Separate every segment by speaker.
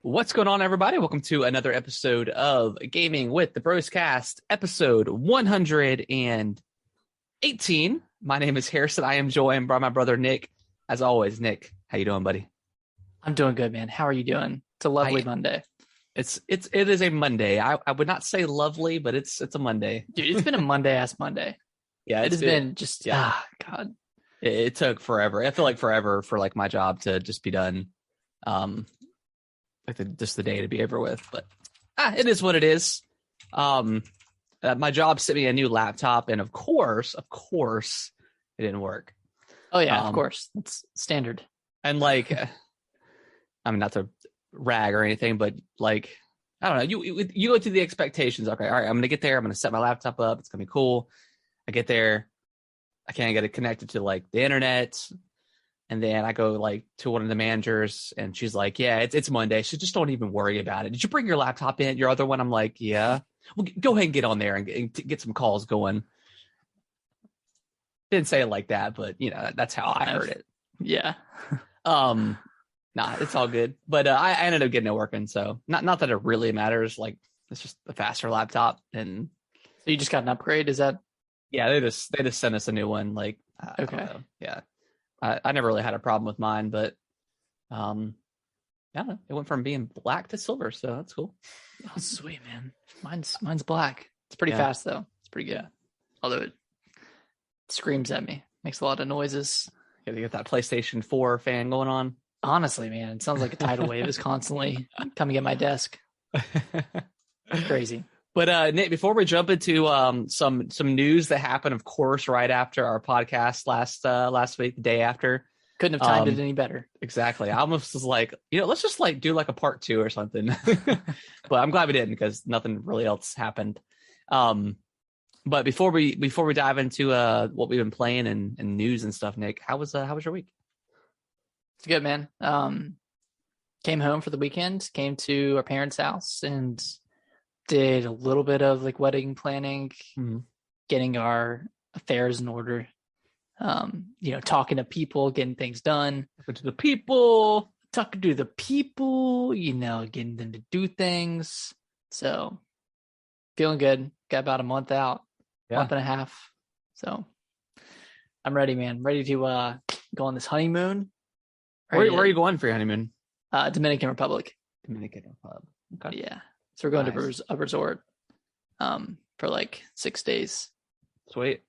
Speaker 1: What's going on, everybody? Welcome to another episode of Gaming with the Broscast, episode 118. My name is Harrison. I am joined by my brother Nick. As always, Nick, how you doing, buddy?
Speaker 2: I'm doing good, man. How are you doing? It's a lovely Monday.
Speaker 1: It is a Monday. I would not say lovely, but it's a Monday.
Speaker 2: Dude, it's been a Monday-ass Monday.
Speaker 1: Yeah,
Speaker 2: it has been just God.
Speaker 1: It took forever. I feel like forever for like my job to just be done. Just the day to be over with, but it is what it is. My job sent me a new laptop, and of course, it didn't work.
Speaker 2: Oh yeah, of course, that's standard.
Speaker 1: And like, I mean, not to rag or anything, but like, I don't know. You go through the expectations. Okay, all right, I'm gonna get there. I'm gonna set my laptop up. It's gonna be cool. I get there. I can't get it connected to like the internet. And then I go like to one of the managers, and she's like, "Yeah, it's Monday, so just don't even worry about it. Did you bring your laptop in? Your other one?" I'm like, "Yeah." Well, go ahead and get on there and get some calls going. Didn't say it like that, but you know that's how I heard it.
Speaker 2: Yeah.
Speaker 1: Nah, it's all good. But I ended up getting it working, so not that it really matters. Like it's just a faster laptop, and
Speaker 2: so you just got an upgrade. Is that?
Speaker 1: Yeah, they just sent us a new one. Like
Speaker 2: okay,
Speaker 1: yeah. I never really had a problem with mine, but I don't know. It went from being black to silver, so that's cool.
Speaker 2: Oh, sweet, man. Mine's black. It's pretty fast though. It's pretty good. Although it screams at me, makes a lot of noises.
Speaker 1: You gotta get that PlayStation 4 fan going on.
Speaker 2: Honestly, man, it sounds like a tidal wave is constantly coming at my desk. Crazy.
Speaker 1: But Nick, before we jump into some news that happened, of course, right after our podcast last week, the day after,
Speaker 2: couldn't have timed it any better.
Speaker 1: Exactly. I almost was like, let's just like do like a part 2 or something. But I'm glad we didn't because nothing really else happened. But before we dive into what we've been playing and news and stuff, Nick, how was your week?
Speaker 2: It's good, man. Came home for the weekend. Came to our parents' house and did a little bit of like wedding planning, getting our affairs in order, talking to people, getting things done.
Speaker 1: Talking to the people,
Speaker 2: getting them to do things. So feeling good. Got about a month out, month and a half. So I'm ready, man. Ready to go on this honeymoon.
Speaker 1: Where are you going for your honeymoon?
Speaker 2: Dominican Republic.
Speaker 1: Okay.
Speaker 2: Yeah. So we're going to a resort for like 6 days.
Speaker 1: Sweet.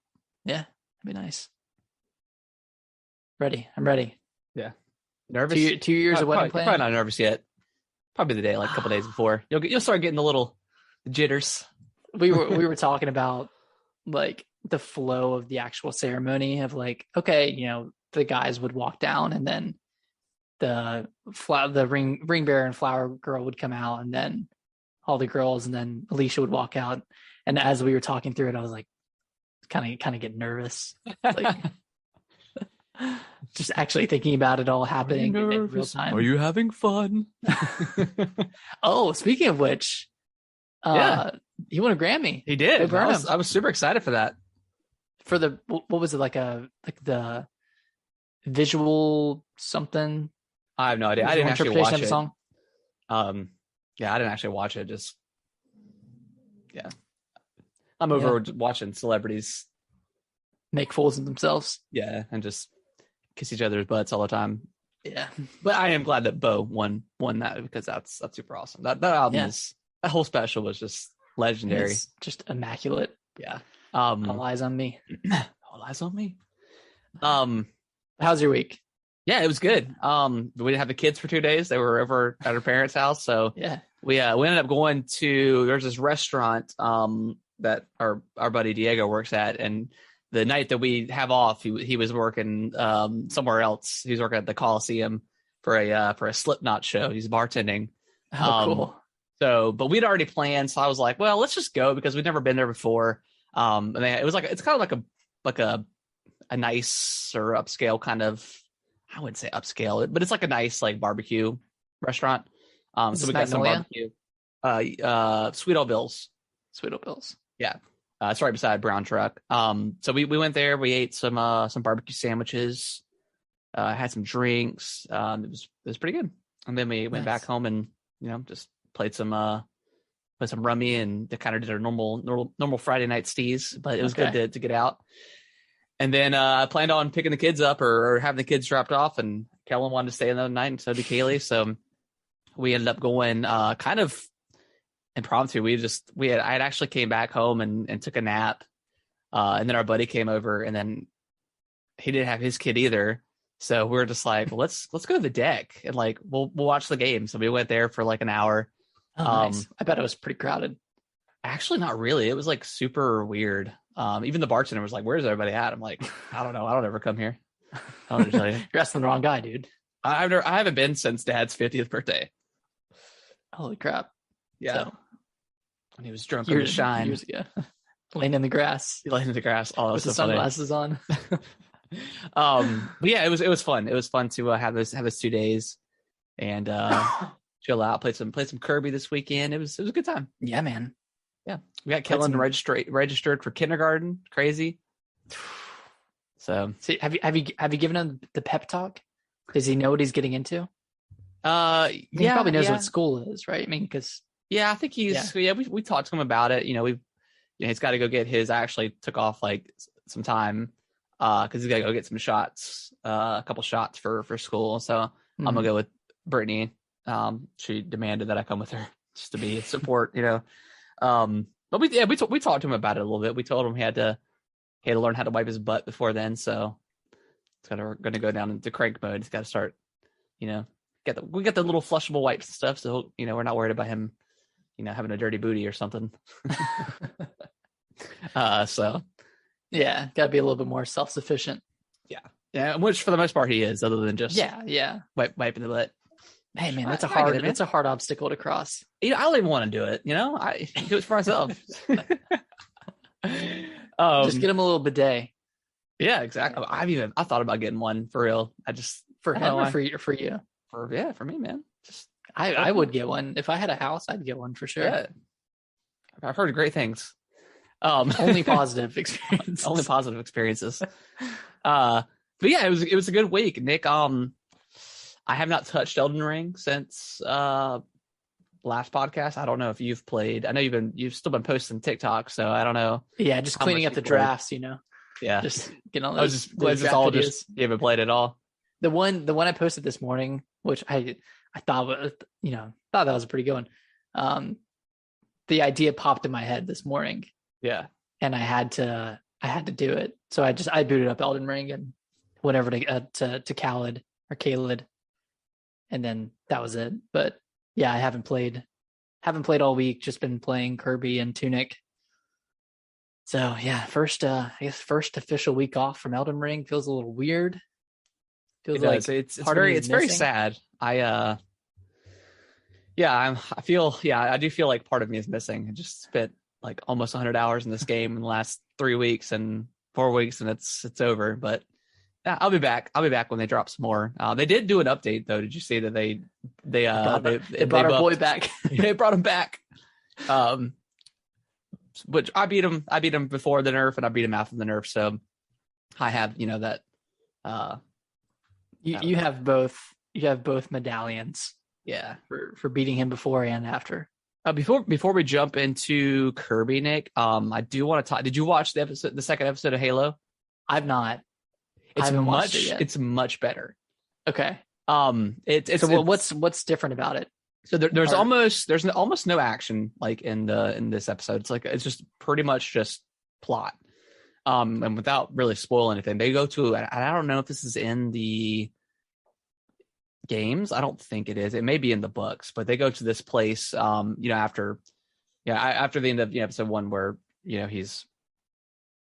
Speaker 2: Yeah, that'd be nice. Ready. I'm ready.
Speaker 1: Yeah. Nervous?
Speaker 2: 2 years of wedding planning?
Speaker 1: Probably not nervous yet. Probably the day, like a couple days before. You'll start getting the little jitters.
Speaker 2: We were talking about like the flow of the actual ceremony of like, okay, the guys would walk down and then the ring bearer and flower girl would come out and then all the girls, and then Alicia would walk out. And as we were talking through it, I was like, kind of get nervous, like just actually thinking about it all happening in real time.
Speaker 1: Are you having fun?
Speaker 2: Oh, speaking of which, he won a Grammy.
Speaker 1: He did. I was super excited for that.
Speaker 2: For the what was it like the visual something?
Speaker 1: I have no idea. I didn't actually watch it.
Speaker 2: Song?
Speaker 1: Yeah, I didn't actually watch it. I'm over watching celebrities
Speaker 2: make fools of themselves.
Speaker 1: Yeah, and just kiss each other's butts all the time.
Speaker 2: Yeah,
Speaker 1: but I am glad that Bo won that because that's super awesome. That album that whole special was just legendary.
Speaker 2: It's just immaculate.
Speaker 1: Yeah.
Speaker 2: All eyes on me.
Speaker 1: All eyes on me.
Speaker 2: How's your week?
Speaker 1: Yeah, it was good. We didn't have the kids for 2 days. They were over at our parents' house. So we ended up going to, there's this restaurant that our buddy Diego works at. And the night that we have off, he was working somewhere else. He was working at the Coliseum for a Slipknot show. He's bartending.
Speaker 2: Oh, cool.
Speaker 1: So, but we'd already planned. So I was like, well, let's just go because we'd never been there before. And it's kind of like a nice or upscale kind of, I wouldn't say upscale, but it's like a nice like barbecue restaurant. So we got some barbecue. Sweet Old Bill's. Yeah. It's right beside Brown Truck. So we went there. We ate some barbecue sandwiches. Had some drinks. It was pretty good. And then we went back home and just played some rummy and they kind of did our normal Friday night steez, but it was good to get out. And then I planned on picking the kids up or having the kids dropped off, and Kellen wanted to stay another night, and so did Kaylee. So we ended up going kind of impromptu. I had actually came back home and took a nap, and then our buddy came over, and then he didn't have his kid either. So we were just like, well, let's go to the deck and like we'll watch the game. So we went there for like an hour.
Speaker 2: Oh, nice. I bet it was pretty crowded.
Speaker 1: Actually, not really. It was like super weird. Even the bartender was like, "Where's everybody at?" I'm like, "I don't know. I don't ever come here."
Speaker 2: You're asking the wrong guy, dude.
Speaker 1: I haven't been since Dad's 50th birthday.
Speaker 2: Holy crap!
Speaker 1: Yeah, so, when he was drunk on the shine
Speaker 2: years ago, laying in the grass.
Speaker 1: Laying in the grass. Oh,
Speaker 2: with the sunglasses on.
Speaker 1: But yeah, it was fun. It was fun to have those 2 days and chill out. Play some Kirby this weekend. It was a good time.
Speaker 2: Yeah, man.
Speaker 1: Yeah, we got Kellen registered for kindergarten. Crazy. So,
Speaker 2: have you given him the pep talk? Does he know what he's getting into? He probably knows what school is, right? I mean, because
Speaker 1: I think he's we talked to him about it. He's got to go get his. I actually took off like some time because he's got to go get some shots, a couple shots for school. So I'm gonna go with Brittany. She demanded that I come with her just to be support. But we talked to him about it a little bit. We told him he had to learn how to wipe his butt before then. So it's going to go down into crank mode. He's got to start, we got the little flushable wipes and stuff. So, we're not worried about him, having a dirty booty or something. So
Speaker 2: yeah, got to be a little bit more self-sufficient.
Speaker 1: Yeah. Which for the most part he is, other than just wiping the butt.
Speaker 2: Hey man, that's a hard obstacle to cross.
Speaker 1: I don't even want to do it. I do it for myself.
Speaker 2: Just get him a little bidet.
Speaker 1: Yeah, exactly. I thought about getting one for real.
Speaker 2: For him or for you?
Speaker 1: For me, man.
Speaker 2: I would get one if I had a house. I'd get one for sure. Yeah.
Speaker 1: I've heard great things.
Speaker 2: Only positive experiences.
Speaker 1: Only positive experiences. But yeah, it was a good week, Nick. I have not touched Elden Ring since last podcast. I don't know if you've played. I know you've still been posting TikTok, so I don't know.
Speaker 2: Yeah, just cleaning up the drafts,
Speaker 1: Yeah,
Speaker 2: just getting all those.
Speaker 1: You haven't played at all.
Speaker 2: The one I posted this morning, which I thought was, thought that was a pretty good one. The idea popped in my head this morning.
Speaker 1: Yeah,
Speaker 2: and I had to do it. So I booted up Elden Ring and whatever to Khaled or Khaled. And then that was it. But yeah, I haven't played all week. Just been playing Kirby and Tunic. So yeah, first official week off from Elden Ring feels a little weird. Feels like
Speaker 1: it's very sad. I do feel like part of me is missing. I just spent like almost 100 hours in this game in the last 3 weeks and 4 weeks, and it's over. But yeah, I'll be back. I'll be back when they drop some more. They did do an update though. Did you see that they
Speaker 2: brought our boy back?
Speaker 1: They brought him back. Which I beat him before the nerf, and I beat him after the nerf. So I have that.
Speaker 2: You have both medallions.
Speaker 1: Yeah,
Speaker 2: for beating him before and after.
Speaker 1: Before we jump into Kirby, Nick, I do want to talk. Did you watch the second episode of Halo?
Speaker 2: I've not.
Speaker 1: It's much better.
Speaker 2: Okay. What's different about it?
Speaker 1: So there's almost no action like in this episode. It's just pretty much just plot. And without really spoiling anything, they go to, I don't know if this is in the games. I don't think it is. It may be in the books, but they go to this place, after the end of episode 1 where, he's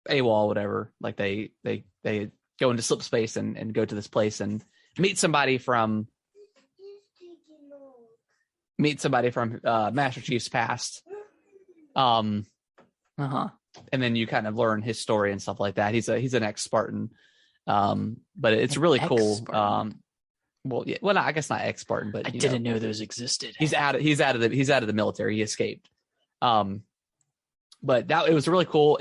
Speaker 1: AWOL, whatever, like they go into slip space and go to this place and meet somebody from Master Chief's past. And then you kind of learn his story and stuff like that. He's an ex-Spartan. But it's really cool. I guess not ex-Spartan, but
Speaker 2: I didn't know those existed.
Speaker 1: He's out of the military. He escaped. But it was really cool.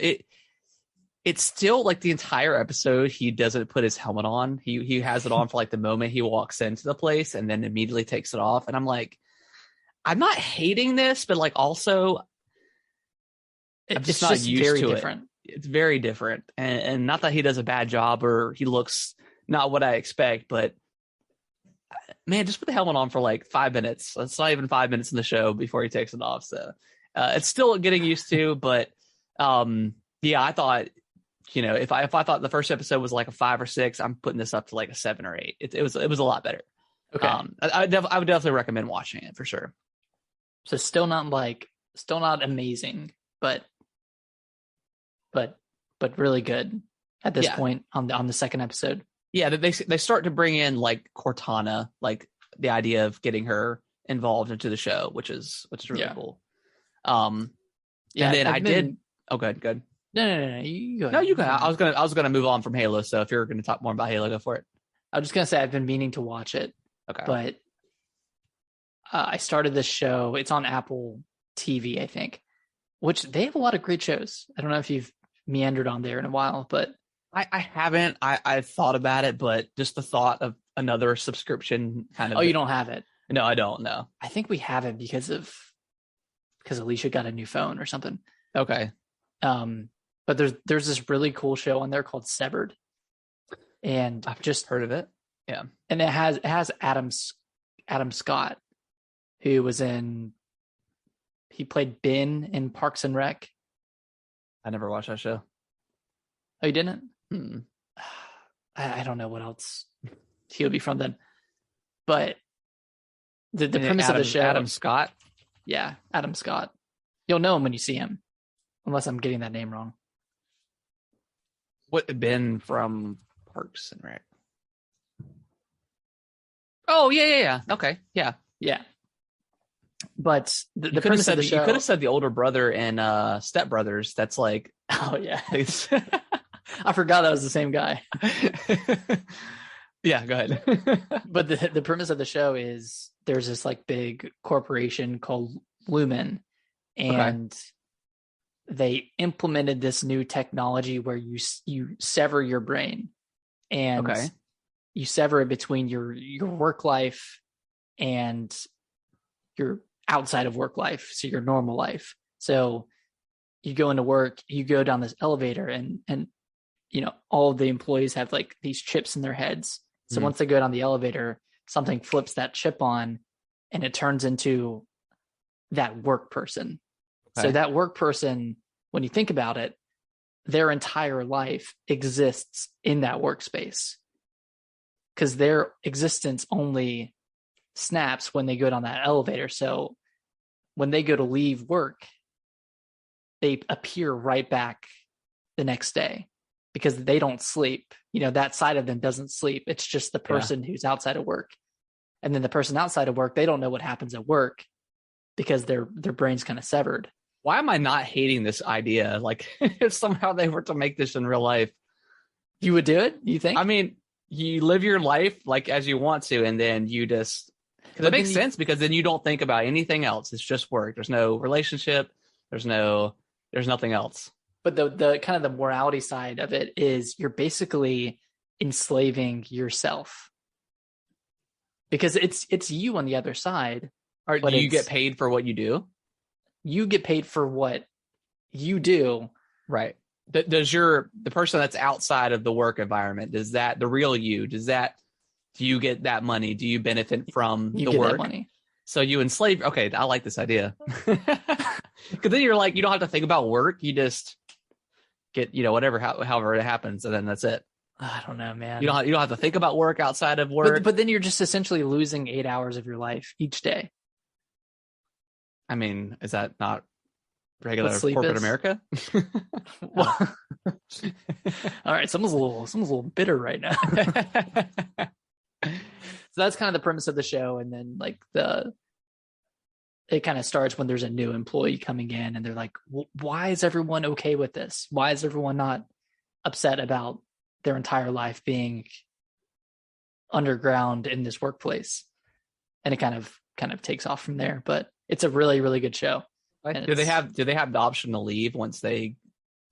Speaker 1: It's still like the entire episode, he doesn't put his helmet on. He has it on for like the moment he walks into the place and then immediately takes it off. And I'm like, I'm not hating this, but like also I'm just not used
Speaker 2: very
Speaker 1: to
Speaker 2: different.
Speaker 1: It's very different, and not that he does a bad job or he looks not what I expect, but man, just put the helmet on for like 5 minutes. It's not even 5 minutes in the show before he takes it off. So it's still getting used to, but yeah, I thought, if I thought the first episode was like a 5 or 6, I'm putting this up to like a 7 or 8. It was a lot better.
Speaker 2: Okay.
Speaker 1: I would definitely recommend watching it for sure.
Speaker 2: So still not amazing, but really good at this point on the second episode. Yeah,
Speaker 1: they start to bring in like Cortana, like the idea of getting her involved into the show, which is really cool. And then Oh, good.
Speaker 2: No. You go ahead.
Speaker 1: No, you can. I was gonna move on from Halo. So if you're gonna talk more about Halo, go for it.
Speaker 2: I was just gonna say I've been meaning to watch it.
Speaker 1: Okay.
Speaker 2: But I started this show. It's on Apple TV, I think, which they have a lot of great shows. I don't know if you've meandered on there in a while, but
Speaker 1: I haven't. I've thought about it, but just the thought of another subscription kind of.
Speaker 2: Oh, you don't have it?
Speaker 1: No, I don't. No.
Speaker 2: I think we have it because Alicia got a new phone or something.
Speaker 1: Okay.
Speaker 2: But there's this really cool show on there called Severed, and
Speaker 1: I've just heard of it. Yeah,
Speaker 2: and it has Adam Scott, who he played Ben in Parks and Rec.
Speaker 1: I never watched that show.
Speaker 2: Oh, you didn't? I don't know what else he would be from then, but the premise of the show.
Speaker 1: Adam Scott.
Speaker 2: Yeah, Adam Scott. You'll know him when you see him, unless I'm getting that name wrong.
Speaker 1: What, Ben from Parks and Rec? Oh yeah. Okay, yeah.
Speaker 2: But the premise of the show.
Speaker 1: You could have said the older brother and Step Brothers. That's like,
Speaker 2: oh yeah. I forgot that was the same guy.
Speaker 1: Yeah, go ahead.
Speaker 2: But the premise of the show is there's this like big corporation called Lumen, and they implemented this new technology where you sever your brain, and you sever it between your work life and your outside of work life, so your normal life. So you go into work, you go down this elevator, and all of the employees have like these chips in their heads. So once they go down the elevator, something flips that chip on, and it turns into that work person. So that work person, when you think about it, their entire life exists in that workspace, because their existence only snaps when they go down that elevator. So when they go to leave work, they appear right back the next day, because they don't sleep. That side of them doesn't sleep. It's just the person who's outside of work. And then the person outside of work, they don't know what happens at work because their brain's kind of severed.
Speaker 1: Why am I not hating this idea? Like, if somehow they were to make this in real life,
Speaker 2: you would do it, you think?
Speaker 1: I mean, you live your life like as you want to, and then you just, because it makes sense, because then you don't think about anything else. It's just work. There's no relationship. There's nothing else. But
Speaker 2: the kind of the morality side of it is you're basically enslaving yourself, because it's you on the other side.
Speaker 1: Or do you get paid for what you do?
Speaker 2: You get paid for what you do.
Speaker 1: Right. Does the person that's outside of the work environment, does that, the real you, do you get that money? Do you benefit from the work?
Speaker 2: That money.
Speaker 1: So you enslave. Okay, I like this idea. Because then you're like, you don't have to think about work. You just get, however it happens, and then that's it.
Speaker 2: I don't know, man.
Speaker 1: You don't have to think about work outside of work.
Speaker 2: But then you're just essentially losing 8 hours of your life each day.
Speaker 1: I mean, is that not regular corporate America?
Speaker 2: All right, someone's a little bitter right now. So that's kind of the premise of the show, and then like it kind of starts when there's a new employee coming in, and they're like, why is everyone okay with this? Why is everyone not upset about their entire life being underground in this workplace? And it kind of takes off from there. But it's a really, really good show.
Speaker 1: Do they have the option to leave once they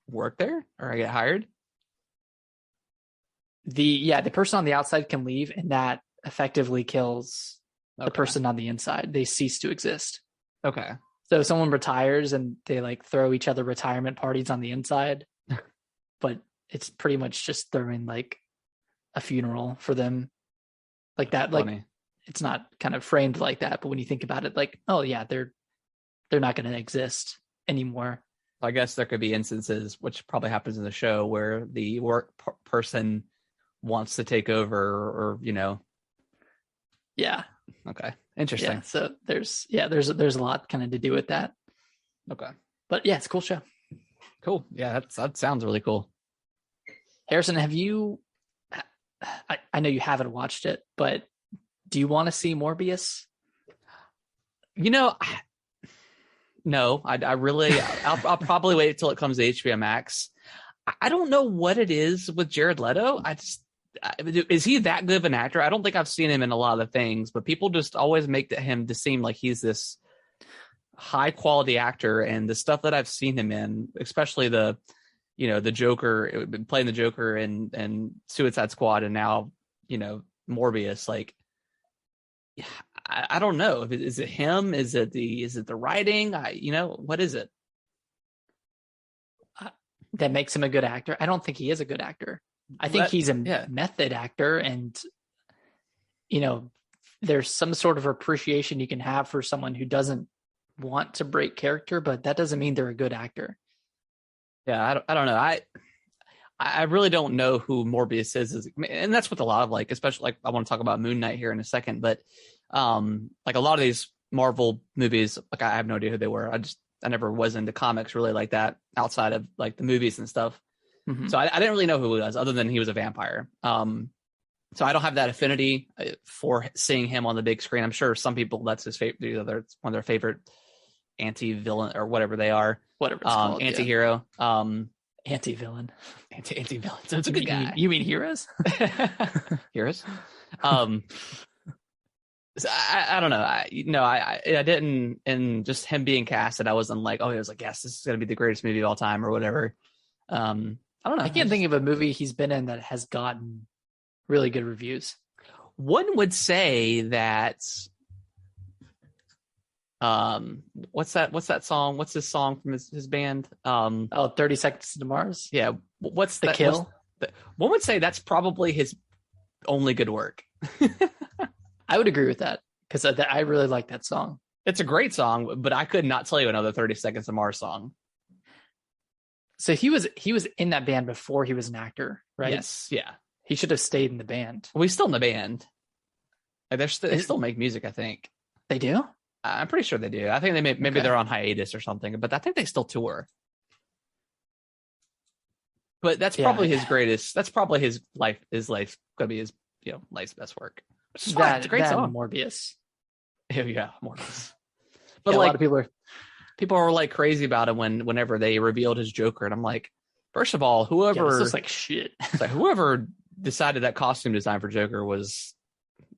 Speaker 1: work there or get hired?
Speaker 2: The person on the outside can leave, and that effectively kills the person on the inside. They cease to exist.
Speaker 1: Okay.
Speaker 2: So if someone retires and they like throw each other retirement parties on the inside, but it's pretty much just throwing like a funeral for them, like that.
Speaker 1: Funny.
Speaker 2: Like it's not kind of framed like that, but when you think about it, like, oh yeah, they're not going to exist anymore.
Speaker 1: I guess there could be instances, which probably happens in the show, where the work person wants to take over, or
Speaker 2: Yeah.
Speaker 1: Okay. Interesting.
Speaker 2: Yeah. So there's a lot kind of to do with that.
Speaker 1: Okay.
Speaker 2: But yeah, it's a cool show.
Speaker 1: Cool. Yeah, that sounds really cool.
Speaker 2: Harrison, have you? I know you haven't watched it, but do you want to see Morbius?
Speaker 1: No, I really, I'll probably wait till it comes to HBO Max. I don't know what it is with Jared Leto. Is he that good of an actor? I don't think I've seen him in a lot of things, but people just always make him to seem like he's this high quality actor. And the stuff that I've seen him in, especially the Joker, playing the Joker and Suicide Squad, and now, Morbius, like, I don't know. Is it him? Is it the writing? What is it?
Speaker 2: That makes him a good actor? I don't think he is a good actor. I think he's a method actor, and there's some sort of appreciation you can have for someone who doesn't want to break character, but that doesn't mean they're a good actor.
Speaker 1: Yeah, I don't know. I really don't know who Morbius is, and that's with a lot of, like, especially, like, I want to talk about Moon Knight here in a second, but like a lot of these Marvel movies, like, I have no idea who they were. I never was into comics really like that outside of like the movies and stuff.
Speaker 2: Mm-hmm.
Speaker 1: So I didn't really know who he was, other than he was a vampire. So I don't have that affinity for seeing him on the big screen. I'm sure some people, that's his favorite. It's one of their favorite anti-villain or whatever they are.
Speaker 2: Whatever it's called.
Speaker 1: Anti-hero.
Speaker 2: Anti-villain.
Speaker 1: Anti-villain. So it's a good guy.
Speaker 2: You mean heroes?
Speaker 1: Heroes. So I don't know. I didn't, and just him being casted, I wasn't like, oh, he was like, yes, this is going to be the greatest movie of all time or whatever. I don't know.
Speaker 2: I can't think of a movie he's been in that has gotten really good reviews.
Speaker 1: One would say that, what's that song? What's this song from his band?
Speaker 2: 30 Seconds to Mars.
Speaker 1: Yeah. What's
Speaker 2: The Kill?
Speaker 1: One would say that's probably his only good work.
Speaker 2: I would agree with that, because I really like that song.
Speaker 1: It's a great song, but I could not tell you another 30 Seconds to Mars song.
Speaker 2: So he was in that band before he was an actor, right?
Speaker 1: Yes. Yeah.
Speaker 2: He should have stayed in the band.
Speaker 1: Well, he's still in the band. Like, they still make music, I think.
Speaker 2: They do?
Speaker 1: I'm pretty sure they do. I think maybe they're on hiatus or something, but I think they still tour. But that's probably his greatest. That's probably his life. His life gonna be his life's best work. It's a great song.
Speaker 2: Morbius.
Speaker 1: Yeah, Morbius. But
Speaker 2: a
Speaker 1: like,
Speaker 2: lot of
Speaker 1: people are like crazy about it whenever they revealed his Joker, and I'm like, first of all, whoever
Speaker 2: this is like shit.
Speaker 1: Like, whoever decided that costume design for Joker was,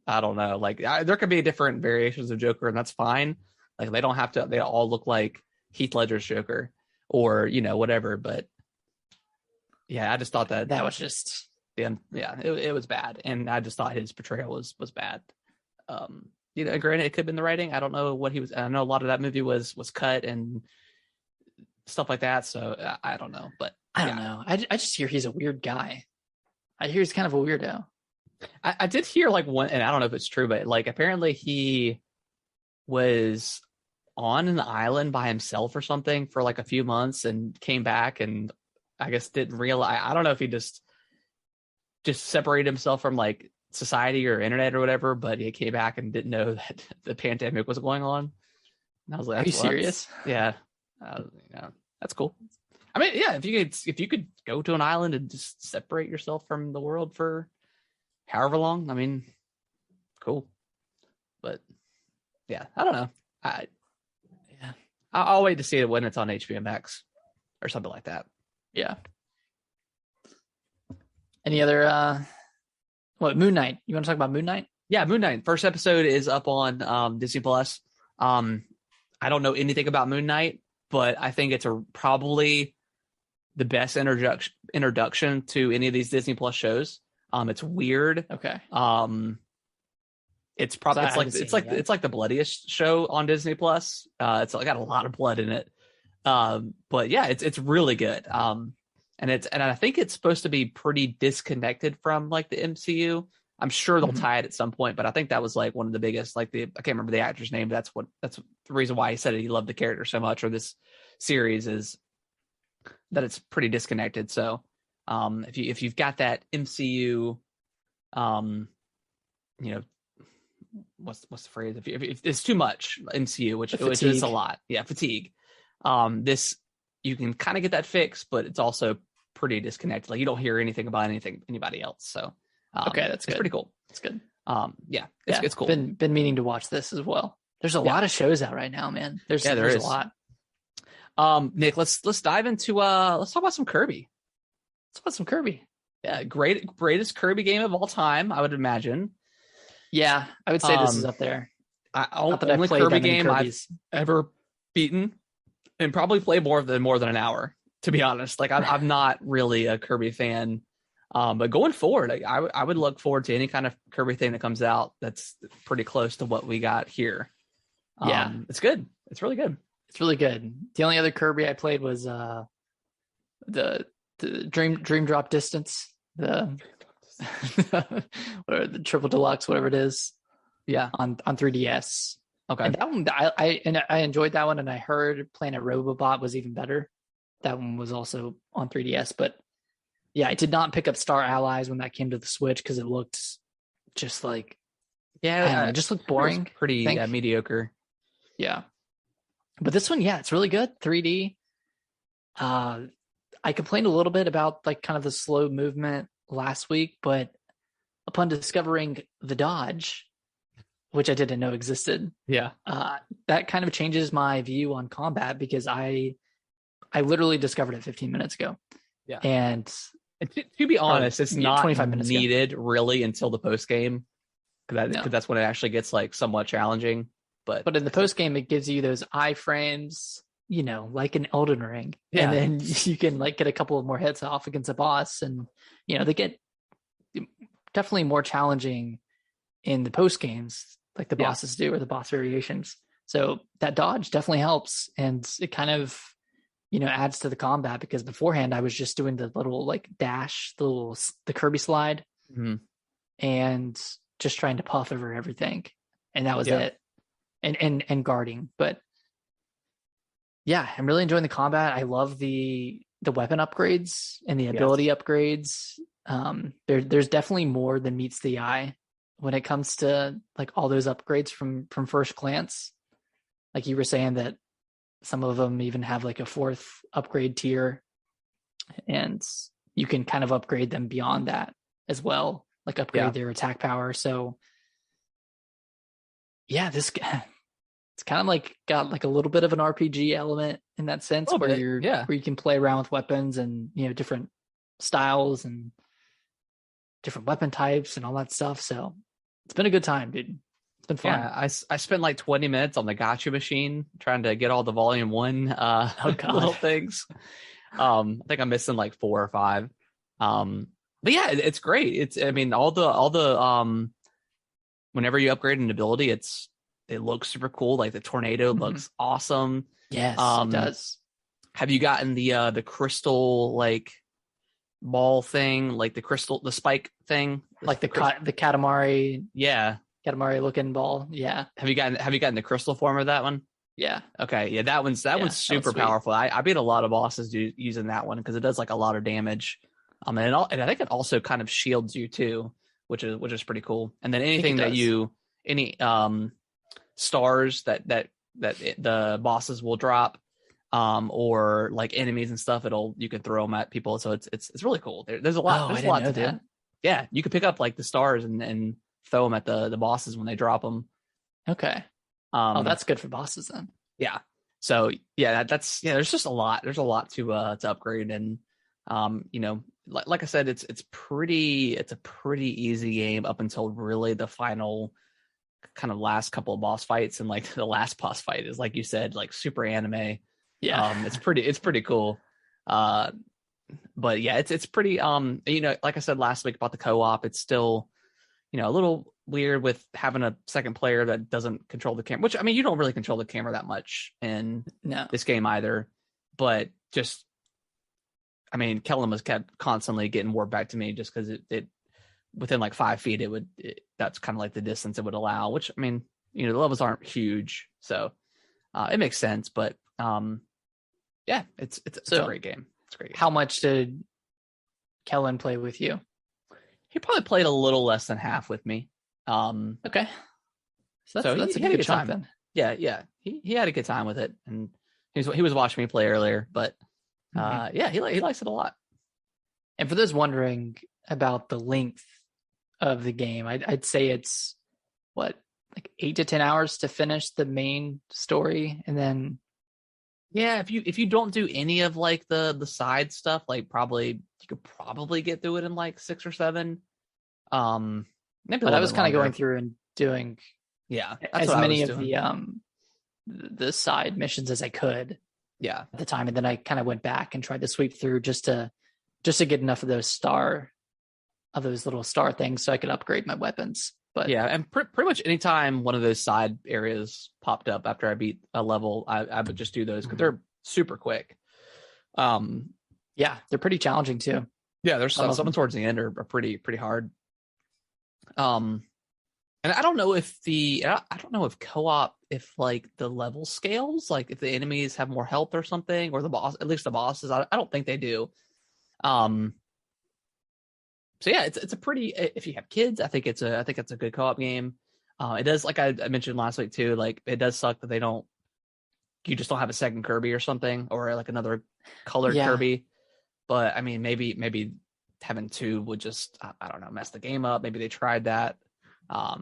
Speaker 1: I don't know. Like, there could be different variations of Joker, and that's fine. Like, they don't have to. They all look like Heath Ledger's Joker, or whatever. But yeah, I just thought that
Speaker 2: was just
Speaker 1: it was bad, and I just thought his portrayal was bad. Granted, it could have been the writing. I don't know what he was. I know a lot of that movie was cut and stuff like that. So I don't know, but
Speaker 2: I don't know. I just hear he's a weird guy. I hear he's kind of a weirdo.
Speaker 1: I did hear like one, and I don't know if it's true, but like apparently he was on an island by himself or something for like a few months and came back, and I guess didn't realize. I don't know if he just separated himself from like society or internet or whatever, but he came back and didn't know that the pandemic was going on. And I was like,
Speaker 2: "Are you serious?"
Speaker 1: Yeah, that's cool. I mean, yeah, if you could go to an island and just separate yourself from the world for however long, I mean, cool. But yeah, I don't know. I'll wait to see it when it's on HBO Max or something like that.
Speaker 2: Yeah. Any other Moon Knight? You want to talk about Moon Knight?
Speaker 1: Yeah, Moon Knight. First episode is up on Disney Plus. I don't know anything about Moon Knight, but I think it's probably the best introduction to any of these Disney Plus shows. It's weird.
Speaker 2: Okay.
Speaker 1: It's probably
Speaker 2: So I
Speaker 1: it's like
Speaker 2: haven't
Speaker 1: it's
Speaker 2: seen
Speaker 1: like
Speaker 2: it yet.
Speaker 1: it's like the bloodiest show on Disney Plus. It's got a lot of blood in it. But yeah, it's really good. And I think it's supposed to be pretty disconnected from like the MCU. I'm sure they'll
Speaker 2: Mhm.
Speaker 1: tie it at some point, but I think that was like one of the biggest, like I can't remember the actor's name, but that's the reason why he said it. He loved the character so much, or this series, is that it's pretty disconnected. So if you've got that MCU, um you know, what's the phrase, if it's too much MCU,
Speaker 2: The
Speaker 1: which is a
Speaker 2: fatigue.
Speaker 1: lot, yeah, fatigue, this, you can kind of get that fixed, but it's also pretty disconnected. Like you don't hear anything about anybody else. So
Speaker 2: Okay, that's
Speaker 1: it's
Speaker 2: good.
Speaker 1: pretty cool.
Speaker 2: That's good.
Speaker 1: Yeah,
Speaker 2: Yeah,
Speaker 1: it's cool.
Speaker 2: been meaning to watch this as well. There's a
Speaker 1: Yeah,
Speaker 2: lot of shows out right now, man.
Speaker 1: yeah, there
Speaker 2: There's a
Speaker 1: is.
Speaker 2: lot.
Speaker 1: Nick, let's dive into let's talk about some Kirby.
Speaker 2: Let's put some Kirby.
Speaker 1: Yeah, greatest Kirby game of all time, I would imagine.
Speaker 2: Yeah, I would say this is
Speaker 1: Um,
Speaker 2: up there.
Speaker 1: Not
Speaker 2: that I've
Speaker 1: only
Speaker 2: played
Speaker 1: Kirby
Speaker 2: that many
Speaker 1: game
Speaker 2: Kirby's.
Speaker 1: I've ever beaten, and probably play more than an hour. To be honest, like I'm not really a Kirby fan. But going forward, I would look forward to any kind of Kirby thing that comes out that's pretty close to what we got here.
Speaker 2: Yeah,
Speaker 1: It's good. It's really good.
Speaker 2: it's really good. The only other Kirby I played was the Dream Drop Distance, the or the Triple Deluxe, whatever it is,
Speaker 1: Yeah.
Speaker 2: on 3DS.
Speaker 1: Okay.
Speaker 2: And that one, I enjoyed that one, and I heard Planet Robobot was even better. That one was also on 3DS, but yeah, I did not pick up Star Allies when that came to the Switch because it looked just like, I don't know,
Speaker 1: Yeah.
Speaker 2: it just looked
Speaker 1: It was
Speaker 2: boring.
Speaker 1: pretty
Speaker 2: I think.
Speaker 1: mediocre.
Speaker 2: Yeah, but this one, yeah, it's really good. 3D. I complained a little bit about like kind of the slow movement last week, but upon discovering the dodge, which I didn't know existed,
Speaker 1: Yeah.
Speaker 2: that kind of changes my view on combat because I literally discovered it 15 minutes ago.
Speaker 1: Yeah.
Speaker 2: And
Speaker 1: And to be honest, it's not
Speaker 2: 25 minutes ago.
Speaker 1: needed really until the post game, because
Speaker 2: No.
Speaker 1: that's when it actually gets like somewhat challenging. But
Speaker 2: in the post game, it gives you those iframes, like an Elden Ring.
Speaker 1: Yeah.
Speaker 2: And then you can like get a couple of more hits off against a boss. And, they get definitely more challenging in the post games, like the bosses do, or the boss variations. So that dodge definitely helps. And it kind of, adds to the combat, because beforehand I was just doing the little like dash, the Kirby slide,
Speaker 1: Mhm.
Speaker 2: and just trying to puff over everything. And that was it. And guarding. But yeah, I'm really enjoying the combat. I love the weapon upgrades and the ability upgrades. There's definitely more than meets the eye when it comes to like all those upgrades from first glance. Like you were saying that some of them even have like a fourth upgrade tier, and you can kind of upgrade them beyond that as well, like upgrade their attack power. So yeah, it's kind of like got like a little bit of an RPG element in that sense, where where you can play around with weapons and different styles and different weapon types and all that stuff. So it's been a good time, dude. It's been fun.
Speaker 1: Yeah, I spent like 20 minutes on the gotcha machine trying to get all the volume 1 little things. I think I'm missing like 4 or 5. But yeah, it's great. I mean, all the whenever you upgrade an ability, it looks super cool. Like the tornado looks awesome.
Speaker 2: Yes, it does.
Speaker 1: Have you gotten the crystal like ball thing, like the spike thing,
Speaker 2: like the Katamari?
Speaker 1: Yeah,
Speaker 2: Katamari looking ball. Yeah.
Speaker 1: Have you gotten the crystal form of that one?
Speaker 2: Yeah.
Speaker 1: Okay. Yeah, that one's super powerful. I beat a lot of bosses using that one because it does like a lot of damage. And I think it also kind of shields you too, which is pretty cool. And then anything that any stars that the bosses will drop, or like enemies and stuff, you can throw them at people. So it's really cool. There's a lot. There's a lot to do. Yeah, you can pick up like the stars and throw them at the bosses when they drop them.
Speaker 2: Okay. That's good for bosses then.
Speaker 1: Yeah. So yeah, there's just a lot. There's a lot to upgrade, and like I said, it's a pretty easy game up until really the final kind of last couple of boss fights, and like the last boss fight is, like you said, like super anime.
Speaker 2: Yeah.
Speaker 1: It's pretty cool. But yeah, it's pretty like I said last week about the co-op, it's still a little weird with having a second player that doesn't control the camera, which, I mean, you don't really control the camera that much in this game either, but just, I mean, Kellen was kept constantly getting warped back to me just because it within like 5 feet, that's kind of like the distance it would allow, which, I mean, you know, the levels aren't huge, so it makes sense, but yeah, it's a great game. It's a great game.
Speaker 2: How much did Kellen play with you?
Speaker 1: He probably played a little less than half with me.
Speaker 2: Okay. So that's a good chunk then.
Speaker 1: Yeah. He had a good time with it, and he was watching me play earlier, but yeah, he likes it a lot.
Speaker 2: And for those wondering about the length of the game, I'd say it's like 8 to 10 hours to finish the main story, and then
Speaker 1: yeah, if you don't do any of like the side stuff, like you could probably get through it in like 6 or 7. Maybe.
Speaker 2: But I was kind of going through and doing as many of the side missions as I could.
Speaker 1: Yeah,
Speaker 2: at the time, and then I kind of went back and tried to sweep through just to get enough of those little star things so I could upgrade my weapons. But
Speaker 1: yeah, and pretty much anytime one of those side areas popped up after I beat a level, I would just do those because they're super quick.
Speaker 2: Yeah, they're pretty challenging too.
Speaker 1: Yeah, there's some towards the end are pretty hard. And I don't know if co-op, if like the level scales, like if the enemies have more health or something, or at least the bosses, I don't think they do. So yeah, it's a pretty, if you have kids, I think it's a good co-op game. It does, like I mentioned last week too, like it does suck that you just don't have a second Kirby or something, or like another colored Kirby. But I mean, maybe having 2 would just, I don't know, mess the game up. Maybe they tried that. I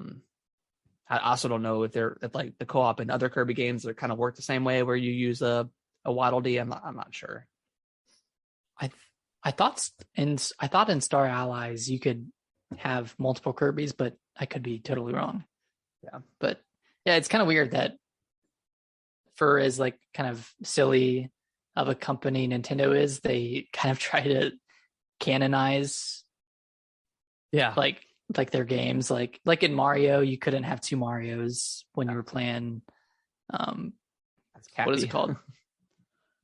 Speaker 1: also don't know if like the co-op in other Kirby games that kind of work the same way, where you use a Waddle Dee. I'm not sure.
Speaker 2: I thought in Star Allies you could have multiple Kirbys, but I could be totally wrong.
Speaker 1: Yeah,
Speaker 2: but yeah, it's kind of weird that for as like kind of silly of a company Nintendo is, they kind of try to canonize like their games, like in Mario you couldn't have 2 Marios when you were playing what is it called?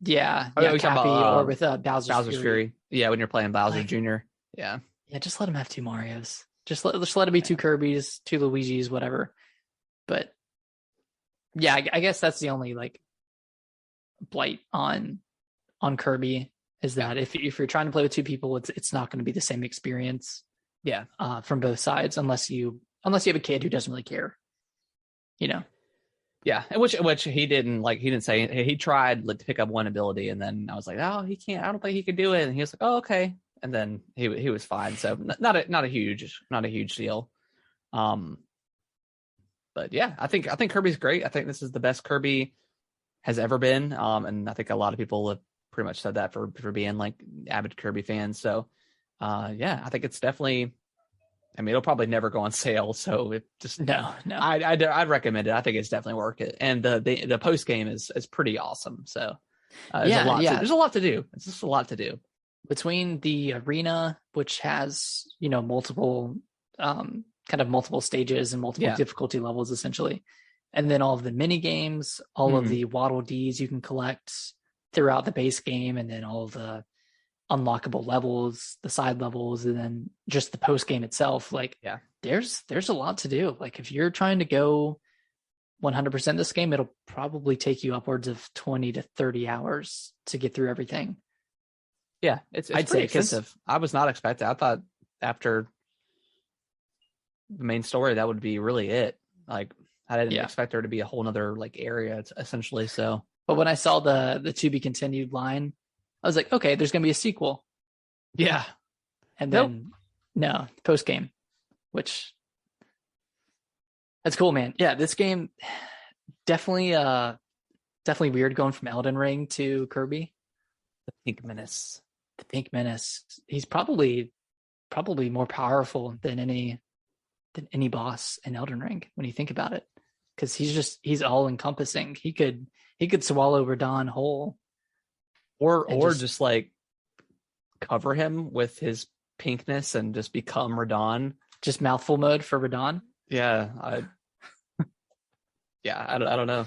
Speaker 2: Cappy, or with Bowser's Fury.
Speaker 1: Yeah, when you're playing Bowser Jr. Yeah,
Speaker 2: just let him have 2 Marios. Just let it be 2 Kirbys, 2 Luigis, whatever. But yeah, I guess that's the only like blight on Kirby, is that if you're trying to play with 2 people, it's not going to be the same experience.
Speaker 1: Yeah,
Speaker 2: from both sides, unless you have a kid who doesn't really care, you know.
Speaker 1: Yeah, which he didn't like. He didn't say, he tried like to pick up one ability, and then I was like, oh, he can't. I don't think he can do it. And he was like, oh, okay. And then he was fine. So not a huge deal. But yeah, I think Kirby's great. I think this is the best Kirby has ever been. And I think a lot of people have pretty much said that for being like avid Kirby fans. So yeah, I think it's definitely, I mean, it'll probably never go on sale, so it just
Speaker 2: no.
Speaker 1: I'd recommend it. I think it's definitely worth it, and the post game is pretty awesome. So there's a lot to do. It's just a lot to do
Speaker 2: between the arena, which has multiple kind of multiple stages and multiple difficulty levels essentially, and then all of the mini games, all of the Waddle Dees you can collect throughout the base game, and then all of the unlockable levels, the side levels, and then just the post game itself. Like, there's a lot to do. Like, if you're trying to go 100% this game, it'll probably take you upwards of 20 to 30 hours to get through everything.
Speaker 1: Yeah, it's I'd say expensive. I was not expecting. I thought after the main story that would be really it. Like, I didn't expect there to be a whole nother like area essentially. So,
Speaker 2: but when I saw the to be continued line, I was like, okay, there's going to be a sequel.
Speaker 1: Yeah.
Speaker 2: And then, no, post game, which that's cool, man. Yeah, this game definitely weird going from Elden Ring to Kirby.
Speaker 1: The Pink Menace.
Speaker 2: He's probably more powerful than any boss in Elden Ring when you think about it, because he's all encompassing. He could swallow Radahn whole.
Speaker 1: Or just like cover him with his pinkness and just become Radahn.
Speaker 2: Just mouthful mode for Radahn.
Speaker 1: Yeah, I don't know.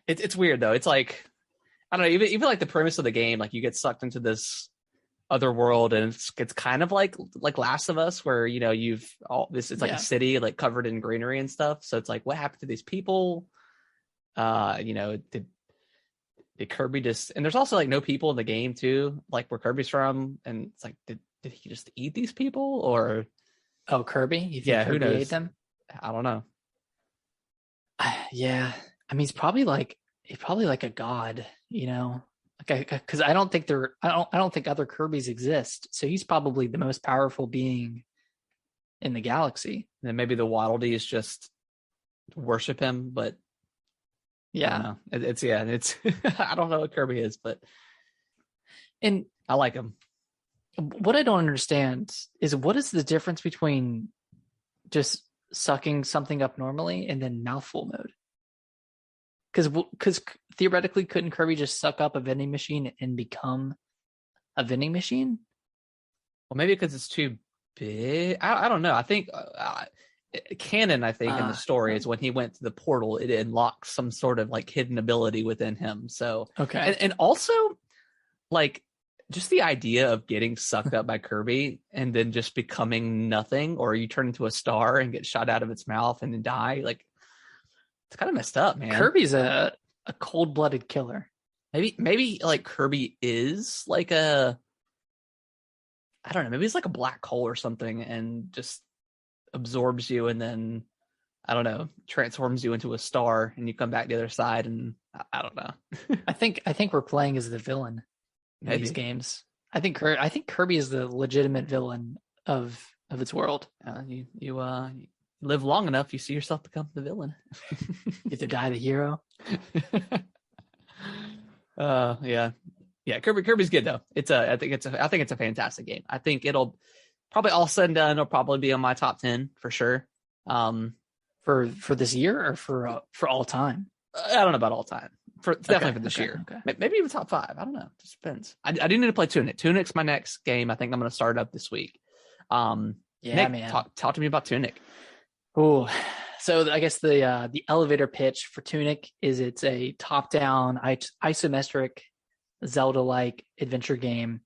Speaker 1: It's weird though. It's like I don't know. Even like the premise of the game, like you get sucked into this other world, and it's kind of like Last of Us, where you've all this. It's like a city like covered in greenery and stuff. So it's like, what happened to these people? Did Kirby just? And there's also like no people in the game too, like where Kirby's from, and it's like, did he just eat these people or?
Speaker 2: Oh, Kirby? You think
Speaker 1: Yeah,
Speaker 2: Kirby
Speaker 1: who knows?
Speaker 2: ate them?
Speaker 1: I don't know.
Speaker 2: Yeah, I mean, he's probably like a god, like because I don't think I don't think other Kirbys exist. So he's probably the most powerful being in the galaxy.
Speaker 1: And then maybe the Waddle Dees just worship him, but
Speaker 2: yeah,
Speaker 1: I don't know. It's I don't know what Kirby is, but
Speaker 2: and
Speaker 1: I like him.
Speaker 2: What I don't understand is what is the difference between just sucking something up normally and then mouthful mode? Because theoretically, couldn't Kirby just suck up a vending machine and become a vending machine?
Speaker 1: Well, maybe because it's too big. I don't know. I think canon, I think in the story is when he went to the portal, it unlocks some sort of like hidden ability within him. So
Speaker 2: okay,
Speaker 1: and also like just the idea of getting sucked up by Kirby and then just becoming nothing, or you turn into a star and get shot out of its mouth and then die. Like it's kind of messed up, man.
Speaker 2: Kirby's a cold-blooded killer.
Speaker 1: Maybe like Kirby is like I don't know, maybe it's like a black hole or something and just absorbs you and then I don't know, transforms you into a star and you come back the other side and I don't know.
Speaker 2: I think we're playing as the villain in these games. I think Kirby is the legitimate villain of its world.
Speaker 1: You live long enough, you see yourself become the villain.
Speaker 2: You have to die the hero.
Speaker 1: Yeah. Kirby's good though. I think it's a fantastic game. I think it'll probably all said and done. It'll probably be on my top 10 for sure.
Speaker 2: For this year or for all time.
Speaker 1: I don't know about all time. Definitely for this year. Okay. Maybe even top 5. I don't know. It just depends. I do need to play Tunic. Tunic's my next game. I think I'm going to start up this week. Nick,
Speaker 2: man.
Speaker 1: Talk to me about Tunic.
Speaker 2: Oh, so I guess the elevator pitch for Tunic is it's a top-down isometric Zelda-like adventure game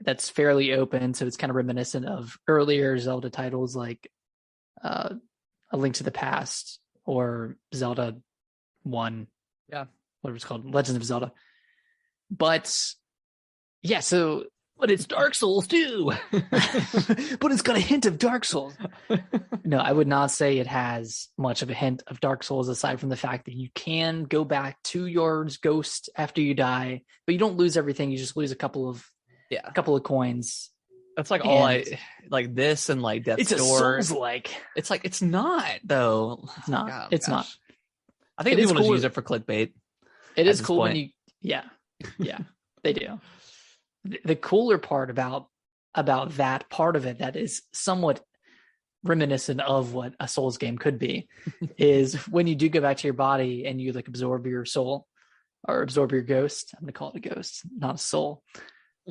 Speaker 2: that's fairly open. So it's kind of reminiscent of earlier Zelda titles like A Link to the Past or Zelda 1.
Speaker 1: Yeah.
Speaker 2: Whatever it's called, Legends of Zelda. But yeah, but it's Dark Souls too. But it's got a hint of Dark Souls. No, I would not say it has much of a hint of Dark Souls aside from the fact that you can go back to your ghost after you die, but you don't lose everything. You just lose a couple of coins.
Speaker 1: That's like all I like this and like Death's Door.
Speaker 2: It's like
Speaker 1: it's like it's not though.
Speaker 2: It's not.
Speaker 1: Oh,
Speaker 2: it's not.
Speaker 1: I think people just use it for clickbait.
Speaker 2: It is cool when you they do. The cooler part about that part of it that is somewhat reminiscent of what a Souls game could be is when you do go back to your body and you like absorb your soul or absorb your ghost. I'm gonna call it a ghost, not a soul.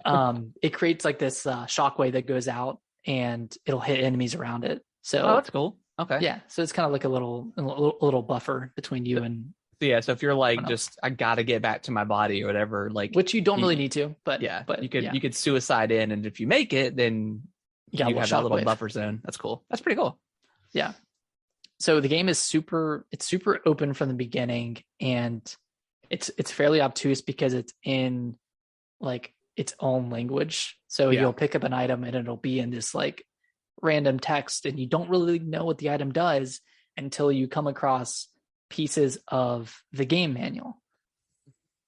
Speaker 2: It creates like this shockwave that goes out and it'll hit enemies around it. So
Speaker 1: that's cool. Okay.
Speaker 2: Yeah. So it's kind of like a little buffer between you and.
Speaker 1: Yeah. So if you're like, I gotta get back to my body or whatever, like,
Speaker 2: which you don't really need to, but
Speaker 1: you could suicide in, and if you make it, then you have that little buffer zone. That's cool. That's pretty cool.
Speaker 2: Yeah. So the game is super open from the beginning, and it's fairly obtuse because it's in like its own language. So you'll pick up an item and it'll be in this like random text, and you don't really know what the item does until you come across pieces of the game manual.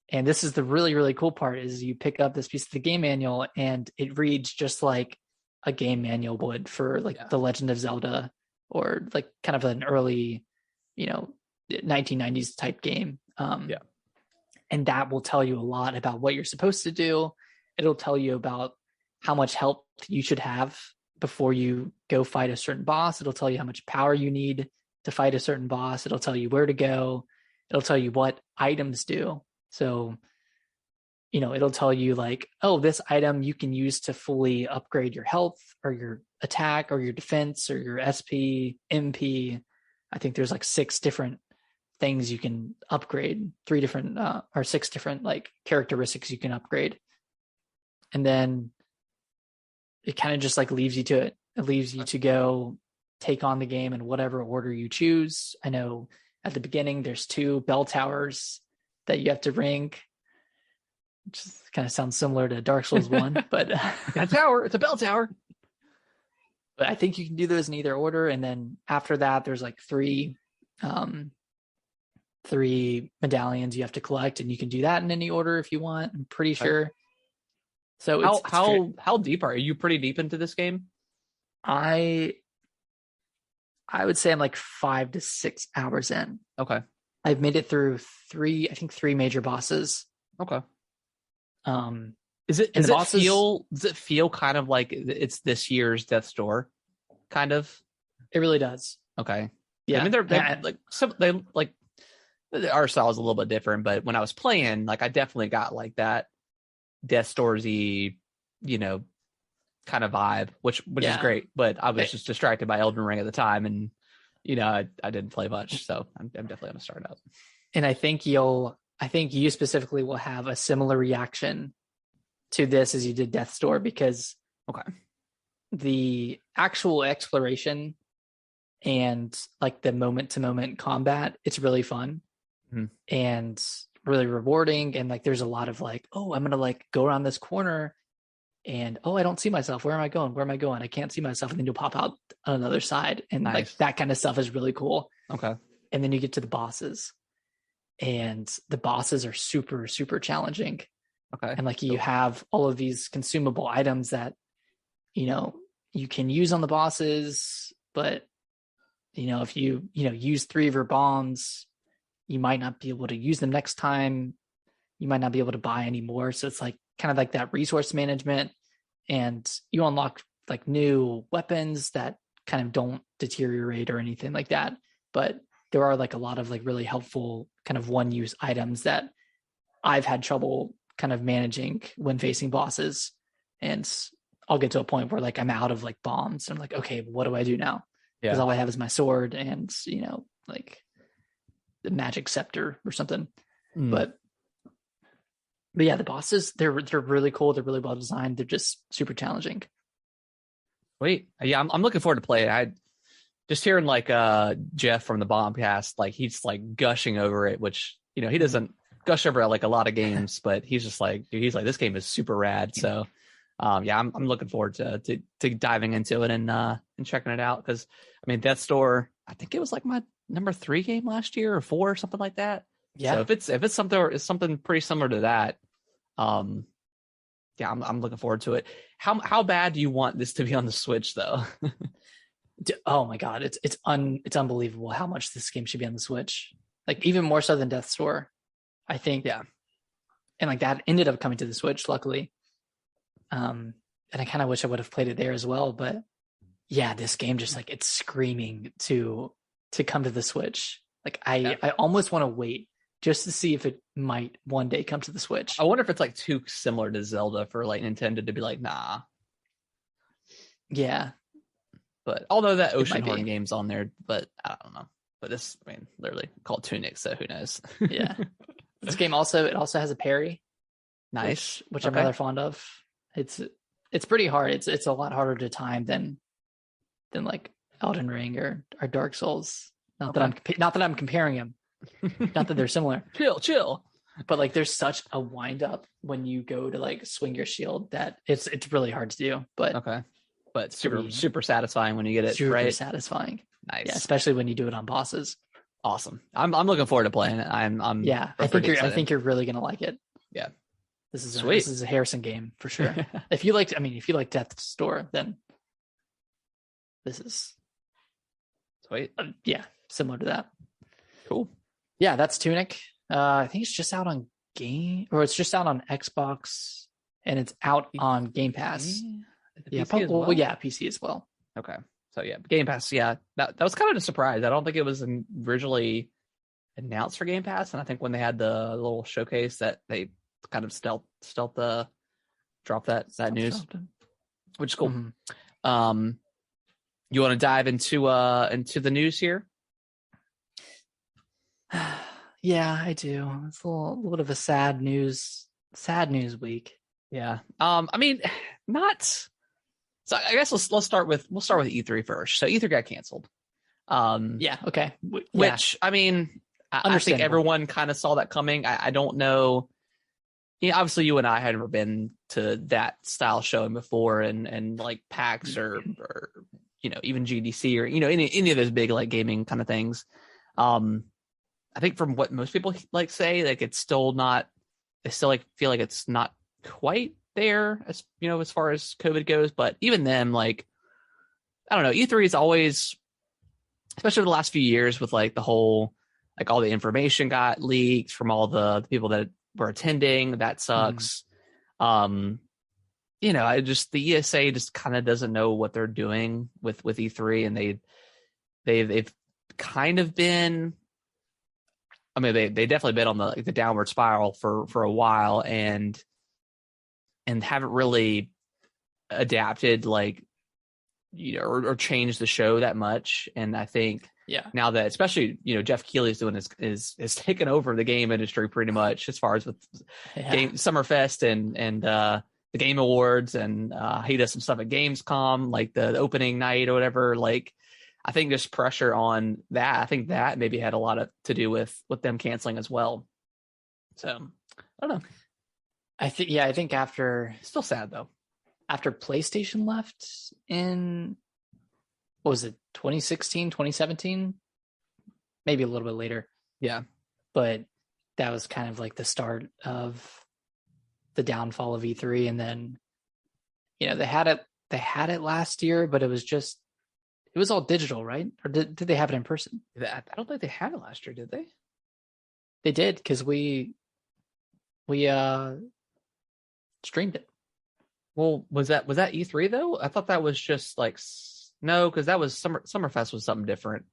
Speaker 2: And this is the really, really cool part is you pick up this piece of the game manual and it reads just like a game manual would for like The Legend of Zelda or like kind of an early, 1990s type game. And that will tell you a lot about what you're supposed to do. It'll tell you about how much help you should have before you go fight a certain boss. It'll tell you how much power you need to fight a certain boss. It'll tell you where to go. It'll tell you what items do. So it'll tell you like, oh, this item you can use to fully upgrade your health or your attack or your defense or your SP, MP. I think there's like 6 different things you can upgrade, 3 different or 6 different like characteristics you can upgrade. And then it kind of just like leaves you to it. It leaves you to go take on the game in whatever order you choose. I know at the beginning there's 2 bell towers that you have to ring, which kind of sounds similar to Dark Souls 1, but
Speaker 1: a tower, it's a bell tower.
Speaker 2: But I think you can do those in either order. And then after that, there's like 3 medallions you have to collect, and you can do that in any order if you want. I'm pretty sure. So
Speaker 1: how deep are you? Pretty deep into this game?
Speaker 2: I would say I'm like 5 to 6 hours in.
Speaker 1: Okay.
Speaker 2: I've made it through 3 major bosses.
Speaker 1: Okay.
Speaker 2: Does it
Speaker 1: feel kind of like it's this year's Death's Door? Kind of.
Speaker 2: It really does.
Speaker 1: Okay.
Speaker 2: Yeah.
Speaker 1: I mean, our style is a little bit different, but when I was playing, like I definitely got like that Death's Doorsy, kind of vibe, which is great. But I was just distracted by Elden Ring at the time, and I didn't play much, so I'm definitely gonna start up.
Speaker 2: And I think you specifically will have a similar reaction to this as you did Death's Door, because the actual exploration and like the moment to moment combat, it's really fun and really rewarding. And like, there's a lot of like, oh, I'm going to like go around this corner and, oh, I don't see myself. Where am I going? Where am I going? I can't see myself. And then you'll pop out on another side. And like that kind of stuff is really cool.
Speaker 1: Okay.
Speaker 2: And then you get to the bosses, and the bosses are super, super challenging.
Speaker 1: Okay.
Speaker 2: And like you have all of these consumable items that, you can use on the bosses, but if you, use 3 of your bombs, you might not be able to use them next time. You might not be able to buy any more. So it's like kind of like that resource management, and you unlock like new weapons that kind of don't deteriorate or anything like that. But there are like a lot of like really helpful kind of one-use items that I've had trouble kind of managing when facing bosses. And I'll get to a point where like I'm out of like bombs. And I'm like, okay, what do I do now? Because all I have is my sword and, like the magic scepter or something. But yeah, the bosses, they're really cool. They're really well designed. They're just super challenging.
Speaker 1: Wait, yeah, I'm looking forward to play it. I just hearing like Jeff from the Bombcast, like he's like gushing over it, which he doesn't gush over like a lot of games, but he's just like, he's like, this game is super rad. So I'm looking forward to diving into it and checking it out, because I mean, Death's Door, I think it was like my number 3 game last year or 4 or something like that. Yeah. So if it's something pretty similar to that, I'm looking forward to it. How bad do you want this to be on the Switch though?
Speaker 2: Oh my God, it's unbelievable how much this game should be on the Switch. Like even more so than Death's Door, I think. Yeah. And like that ended up coming to the Switch, luckily. And I kind of wish I would have played it there as well. But yeah, this game just like, it's screaming to come to the Switch. Like I almost want to wait just to see if it might one day come to the Switch.
Speaker 1: I wonder if it's like too similar to Zelda for like Nintendo to be like, nah.
Speaker 2: Yeah.
Speaker 1: But although that Oceanhorn game's on there, but I don't know. But this, I mean, literally called Tunic, so who knows?
Speaker 2: Yeah. This game also has a parry.
Speaker 1: Nice.
Speaker 2: Which I'm rather fond of. It's pretty hard. It's a lot harder to time than like Elden Ring or Dark Souls. Not that I'm comparing them. Not that they're similar.
Speaker 1: Chill.
Speaker 2: But like there's such a wind up when you go to like swing your shield that it's really hard to do. But
Speaker 1: okay. But super satisfying when you get it
Speaker 2: super
Speaker 1: right.
Speaker 2: Satisfying.
Speaker 1: Nice.
Speaker 2: Yeah, especially when you do it on bosses.
Speaker 1: Awesome. I'm looking forward to playing it.
Speaker 2: I think you're really gonna like it.
Speaker 1: Yeah.
Speaker 2: This is a Harrison game for sure. if you like Death's Door, then this is
Speaker 1: sweet.
Speaker 2: Similar to that.
Speaker 1: Cool.
Speaker 2: Yeah, that's Tunic. I think it's just out on Xbox, and it's out on Game Pass. Yeah, PC as well.
Speaker 1: Okay. So yeah, Game Pass. Yeah, that was kind of a surprise. I don't think it was originally announced for Game Pass, and I think when they had the little showcase that they kind of stealth drop that news, which is cool.
Speaker 2: Mm-hmm.
Speaker 1: You want to dive into the news here?
Speaker 2: Yeah, I do. It's a little bit of a sad news week.
Speaker 1: Yeah. I mean, not. So I guess we'll start with E3 first. So E3 got canceled.
Speaker 2: Yeah. Okay.
Speaker 1: Which I mean, I think everyone kind of saw that coming. I don't know. Obviously, you and I had never been to that style showing before, and like PAX or even GDC or any of those big like gaming kind of things. I think from what most people like say, like it's still not. They still like feel like it's not quite there as as far as COVID goes. But even then, like I don't know, E3 is always, especially over the last few years with like the whole like all the information got leaked from all the people that were attending. That sucks. I just the ESA just kind of doesn't know what they're doing with E3, and they've kind of been. I mean, they definitely been on the downward spiral for a while, and haven't really adapted like or changed the show that much. And I think now that especially Jeff Keighley's doing is taken over the game industry pretty much as far as with game Summerfest and the Game Awards, and he does some stuff at Gamescom like the opening night or whatever. Like I think there's pressure on that. I think that maybe had a lot to do with them canceling as well. So I don't know.
Speaker 2: I think after,
Speaker 1: still sad though,
Speaker 2: after PlayStation left in, what was it, 2016, 2017? Maybe a little bit later.
Speaker 1: Yeah.
Speaker 2: But that was kind of like the start of the downfall of E3. And then, they had it last year, but it was all digital, right? Or did they have it in person?
Speaker 1: I don't think they had it last year, did they?
Speaker 2: They did, because we streamed it.
Speaker 1: Well, was that E3 though? I thought that was just like no, because that was Summerfest was something different.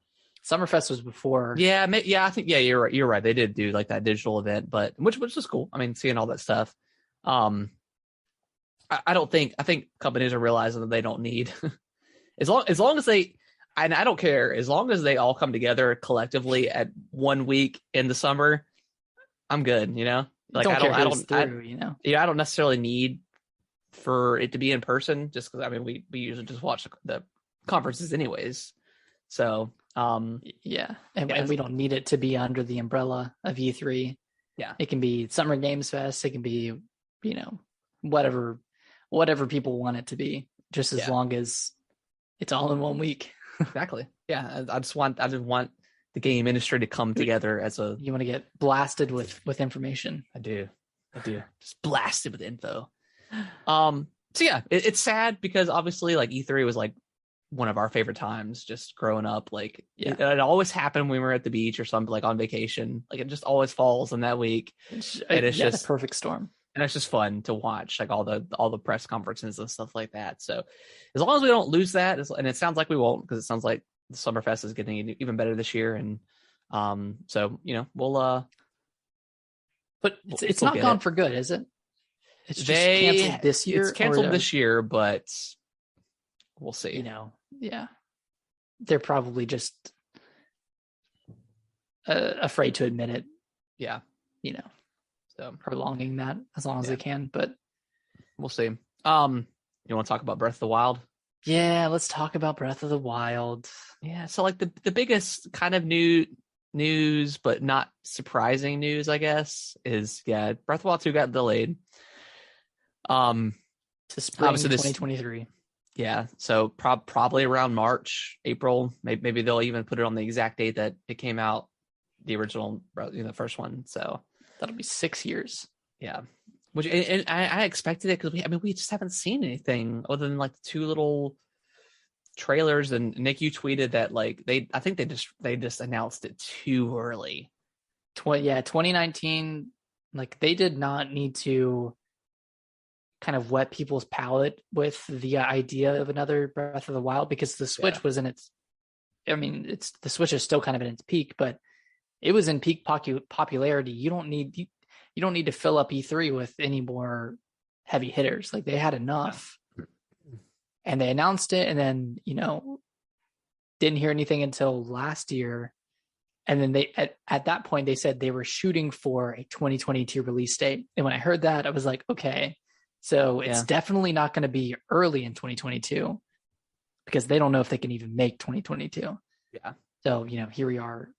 Speaker 2: Summerfest was before.
Speaker 1: Yeah, I think you're right. You're right. They did do like that digital event, but which was cool. I mean, seeing all that stuff. I think companies are realizing that they don't need as long as they, and I don't care, as long as they all come together collectively at 1 week in the summer, I'm good. Like I don't necessarily need for it to be in person, just because I mean we usually just watch the conferences anyways. So and we don't need it to be under the umbrella of E3.
Speaker 2: Yeah, it can be Summer Games Fest. It can be whatever people want it to be, just as long as it's all in 1 week.
Speaker 1: Exactly. Yeah, I just want the game industry to come together as a.
Speaker 2: You want to get blasted with information.
Speaker 1: I do. Just blasted with info. So yeah, it's sad because obviously like E3 was like one of our favorite times just growing up. Like it always happened when we were at the beach or something, like on vacation. Like it just always falls in that week, and it's just
Speaker 2: a perfect storm.
Speaker 1: And it's just fun to watch, like all the press conferences and stuff like that. So as long as we don't lose that, and it sounds like we won't, because it sounds like the Summerfest is getting even better this year, and so we'll.
Speaker 2: But it's not gone for good, is it? It's just canceled this year.
Speaker 1: It's canceled this year, but we'll see.
Speaker 2: They're probably just afraid to admit it.
Speaker 1: Yeah,
Speaker 2: so prolonging that as long as they can, but
Speaker 1: we'll see. You want to talk about Breath of the Wild?
Speaker 2: Yeah, let's talk about Breath of the Wild.
Speaker 1: Yeah, so like the biggest kind of news, but not surprising news, I guess, is Breath of the Wild 2 got delayed.
Speaker 2: To spring 2023.
Speaker 1: Yeah, so probably around March, April. Maybe they'll even put it on the exact date that it came out, the original, the first one. So
Speaker 2: that'll be 6 years.
Speaker 1: Yeah, which and I expected it, because we just haven't seen anything other than like the two little trailers. And Nick, you tweeted that like I think they just announced it too early.
Speaker 2: 2019. Like they did not need to kind of wet people's palate with the idea of another Breath of the Wild, because the Switch was in its. The Switch is still kind of in its peak, but it was in peak popularity. You don't need you don't need to fill up E3 with any more heavy hitters. Like they had enough, and they announced it, and then didn't hear anything until last year. And then they at that point they said they were shooting for a 2022 release date. And when I heard that, I was like, okay, so it's definitely not going to be early in 2022 because they don't know if they can even make 2022.
Speaker 1: Yeah.
Speaker 2: So, here we are.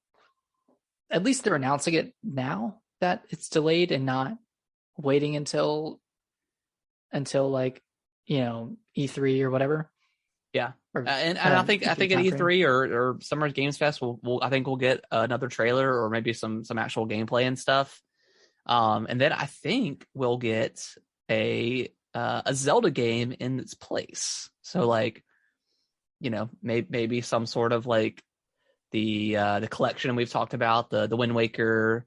Speaker 2: At least they're announcing it now that it's delayed and not waiting until like, E3 or whatever.
Speaker 1: Yeah. And I think at E3 or Summer Games Fest, we'll get another trailer or maybe some actual gameplay and stuff. And then I think we'll get a Zelda game in its place. So like, maybe some sort of like the collection we've talked about, the Wind Waker,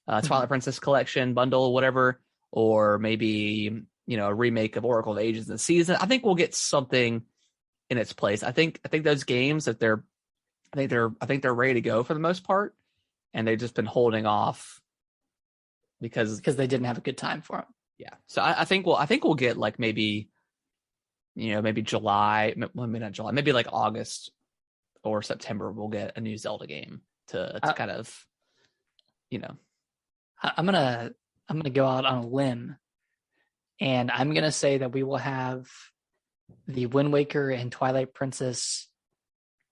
Speaker 1: Twilight Princess collection bundle, whatever, or maybe a remake of Oracle of Ages and Season. I think we'll get something in its place. I think those games that they're ready to go for the most part, and they've just been holding off because
Speaker 2: they didn't have a good time for them.
Speaker 1: Yeah. So I think we'll get like maybe July, maybe not July, maybe like August or September. We'll get a new Zelda game to kind of,
Speaker 2: I'm gonna go out on a limb, and I'm gonna say that we will have the Wind Waker and Twilight Princess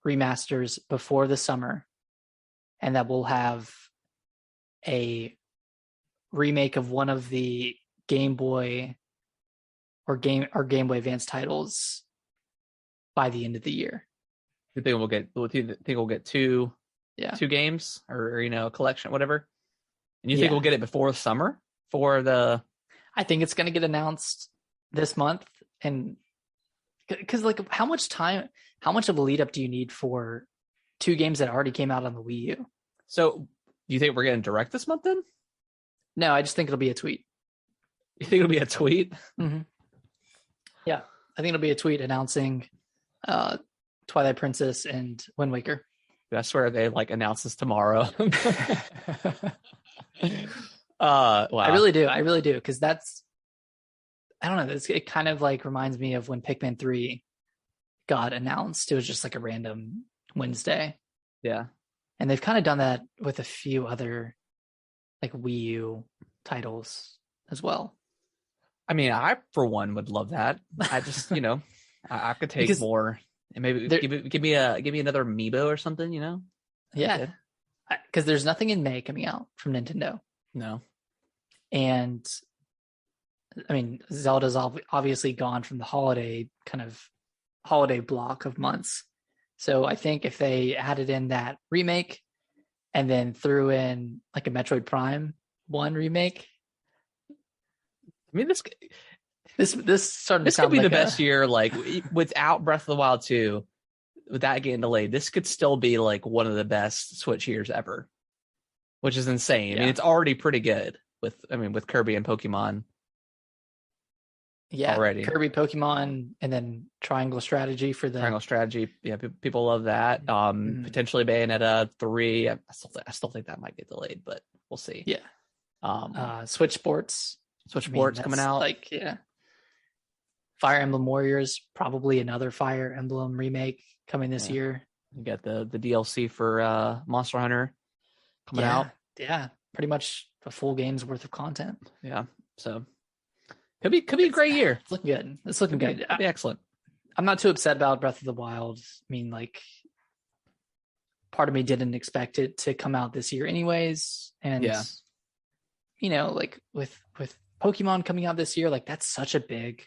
Speaker 2: remasters before the summer, and that we'll have a remake of one of the Game Boy or Game Boy Advance titles by the end of the year.
Speaker 1: You think we'll get two games or a collection, whatever? And you think we'll get it before summer for the?
Speaker 2: I think it's going to get announced this month, and because like how much of a lead up do you need for two games that already came out on the Wii U?
Speaker 1: So you think we're getting direct this month then?
Speaker 2: No, I just think it'll be a tweet.
Speaker 1: You think it'll be a tweet?
Speaker 2: Mm-hmm. Yeah, I think it'll be a tweet announcing Twilight Princess and Wind Waker.
Speaker 1: I swear they like announce this tomorrow. Wow.
Speaker 2: I really do, because that's, I don't know, it kind of like reminds me of when Pikmin 3 got announced. It was just like a random Wednesday.
Speaker 1: Yeah.
Speaker 2: And they've kind of done that with a few other like Wii U titles as well.
Speaker 1: I mean, I for one would love that. I just, I could take more, and maybe give me another amiibo or something,
Speaker 2: Yeah, because there's nothing in May coming out from Nintendo.
Speaker 1: No,
Speaker 2: and I mean, Zelda's obviously gone from the holiday block of months. So I think if they added in that remake and then threw in like a Metroid Prime 1 remake,
Speaker 1: I mean, this
Speaker 2: starting to sound
Speaker 1: could be
Speaker 2: like
Speaker 1: the best year. Like without Breath of the Wild 2, with that getting delayed, this could still be like one of the best Switch years ever, which is insane. Yeah. I mean, it's already pretty good with Kirby and Pokemon.
Speaker 2: Yeah,
Speaker 1: already
Speaker 2: Kirby, Pokemon, and then Triangle Strategy for the
Speaker 1: Triangle Strategy. Yeah, people love that. Potentially Bayonetta 3. I still think that might get delayed, but we'll see.
Speaker 2: Yeah. Switch Sports.
Speaker 1: Coming out.
Speaker 2: Like, yeah. Fire Emblem Warriors, probably another Fire Emblem remake coming this year.
Speaker 1: You got the DLC for Monster Hunter coming out.
Speaker 2: Yeah, pretty much a full game's worth of content.
Speaker 1: Yeah, so could be a great year.
Speaker 2: It's looking good. It's looking good.
Speaker 1: It'll be excellent.
Speaker 2: I'm not too upset about Breath of the Wild. I mean, like, part of me didn't expect it to come out this year anyways. And, like with Pokemon coming out this year, like that's such a big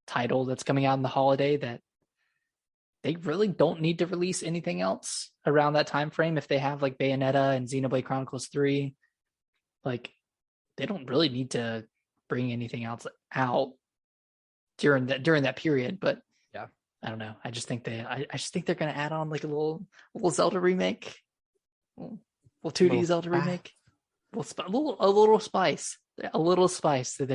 Speaker 2: title that's coming out in the holiday that they really don't need to release anything else around that time frame. If they have like Bayonetta and Xenoblade Chronicles 3, like they don't really need to bring anything else out during that period. But
Speaker 1: yeah,
Speaker 2: I don't know. I just think they're going to add on like a little Zelda remake, a little 2D Zelda remake, a little spice to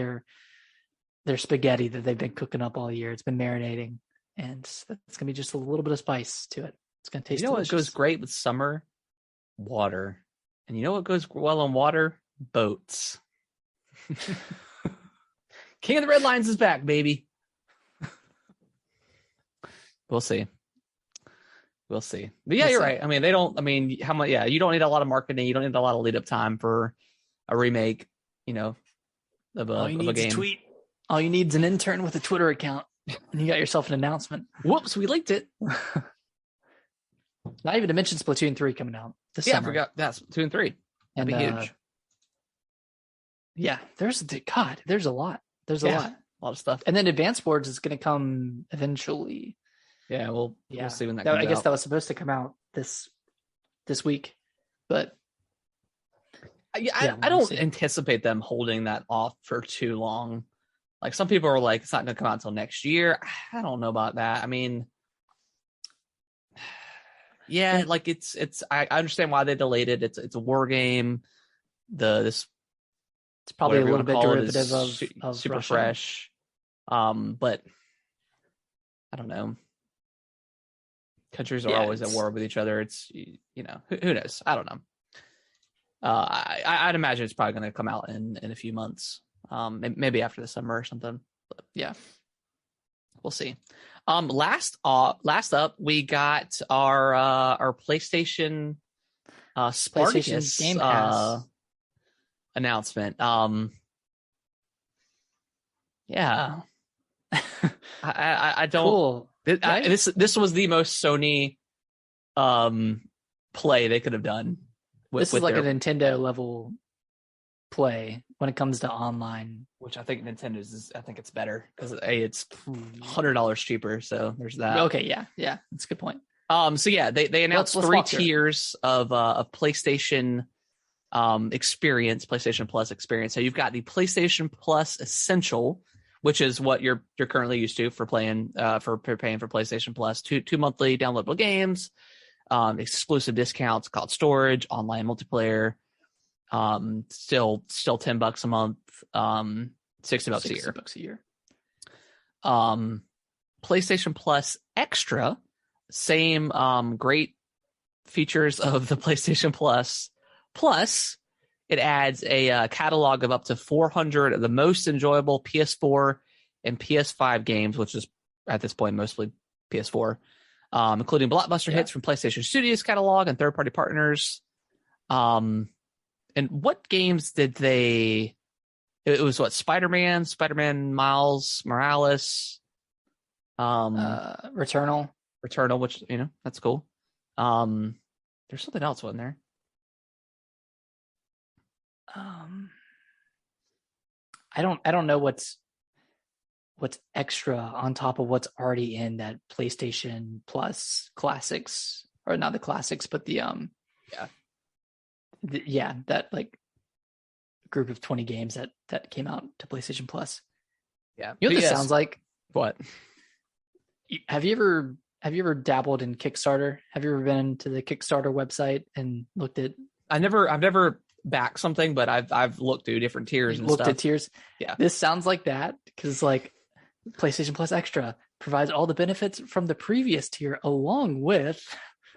Speaker 2: their spaghetti that they've been cooking up all year. It's been marinating, and it's gonna be just a little bit of spice to it. It's gonna taste.
Speaker 1: What goes great with summer? Water. And you know what goes well on water? boats. King of the Red Lions is back, baby. We'll see. But yeah, you're right. I mean, how much? Yeah, you don't need a lot of marketing. You don't need a lot of lead up time for a remake. Of a game.
Speaker 2: A tweet. All you need is an intern with a Twitter account, and you got yourself an announcement.
Speaker 1: Whoops, we leaked it.
Speaker 2: Not even to mention Splatoon 3 coming out this summer.
Speaker 1: I forgot that's Splatoon 3. That'd be huge.
Speaker 2: Yeah, there's a lot. There's a lot
Speaker 1: of stuff.
Speaker 2: And then Advanced Wars is going to come eventually.
Speaker 1: Yeah, we'll see when that comes out.
Speaker 2: I guess that was supposed to come out this week, but
Speaker 1: I don't anticipate them holding that off for too long. Like some people are like, it's not going to come out until next year. I don't know about that. I mean, yeah, like it's. I understand why they delayed it. It's a war game. It's
Speaker 2: probably a little bit derivative of
Speaker 1: super
Speaker 2: Russia.
Speaker 1: fresh. But I don't know. Countries are always at war with each other. It's who knows? I don't know. I'd imagine it's probably going to come out in a few months, maybe after the summer or something. But yeah, we'll see. Last up, we got our PlayStation Spartacus
Speaker 2: Game Pass
Speaker 1: announcement. Yeah, I don't.
Speaker 2: Cool.
Speaker 1: This was the most Sony play they could have done.
Speaker 2: This is like a Nintendo level play when it comes to online,
Speaker 1: which I think Nintendo's is. I think it's better because it's $100 cheaper. So there's that.
Speaker 2: Okay, yeah, that's a good point.
Speaker 1: So yeah, they announced
Speaker 2: Let's
Speaker 1: 3 tiers of PlayStation experience, PlayStation Plus experience. So you've got the PlayStation Plus Essential, which is what you're currently used to for paying for PlayStation Plus. Two monthly downloadable games, exclusive discounts, cloud storage, online multiplayer. Still $10 a month, $60 a year. PlayStation Plus Extra, same great features of the PlayStation Plus. Plus, it adds a catalog of up to 400 of the most enjoyable PS4 and PS5 games, which is at this point mostly PS4, including blockbuster hits from PlayStation Studios catalog and third-party partners. And what games did they? It was what, Spider-Man Miles Morales,
Speaker 2: Returnal,
Speaker 1: which that's cool. There's something else, wasn't there?
Speaker 2: I don't know what's extra on top of what's already in that PlayStation Plus classics, or not the classics, but the that like group of 20 games that came out to PlayStation Plus.
Speaker 1: Yeah,
Speaker 2: you know what this sounds like?
Speaker 1: What?
Speaker 2: Have you ever dabbled in Kickstarter? Have you ever been to the Kickstarter website and looked at?
Speaker 1: I've never backed something, but I've looked through different tiers and
Speaker 2: looked
Speaker 1: stuff.
Speaker 2: At tiers.
Speaker 1: Yeah,
Speaker 2: this sounds like that because like PlayStation Plus Extra provides all the benefits from the previous tier along with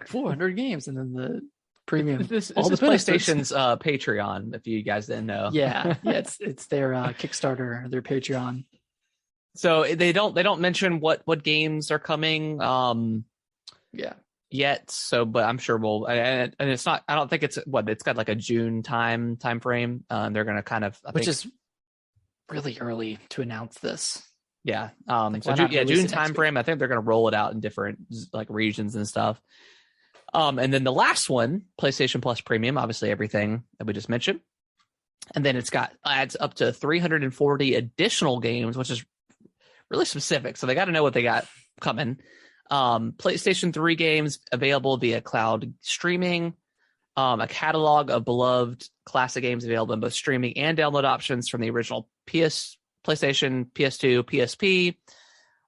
Speaker 2: 400 games, and then the premium.
Speaker 1: This is PlayStation's Patreon. If you guys didn't know,
Speaker 2: yeah, it's their Kickstarter, their Patreon.
Speaker 1: So they don't mention what games are coming. Yet. So, but I'm sure we'll. And it's not. I don't think it's what it's got like a June time frame. They're gonna kind of,
Speaker 2: which is really early to announce this.
Speaker 1: Yeah. June time frame. I think they're gonna roll it out in different like regions and stuff. And then the last one, PlayStation Plus Premium, obviously everything that we just mentioned. And then adds up to 340 additional games, which is really specific. So they got to know what they got coming. PlayStation 3 games available via cloud streaming, a catalog of beloved classic games available in both streaming and download options from the original PlayStation, PS2, PSP.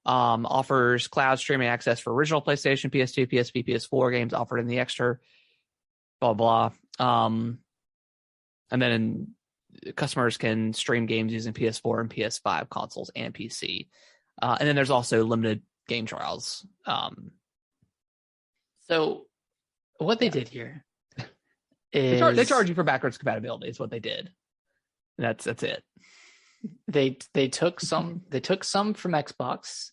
Speaker 1: Offers cloud streaming access for original PlayStation, PS2, PSP, PS4 games offered in the extra, blah, blah. And then customers can stream games using PS4 and PS5 consoles and PC. And then there's also limited game trials.
Speaker 2: So what they did here is...
Speaker 1: They charge you for backwards compatibility is what they did. That's it.
Speaker 2: They took some from Xbox,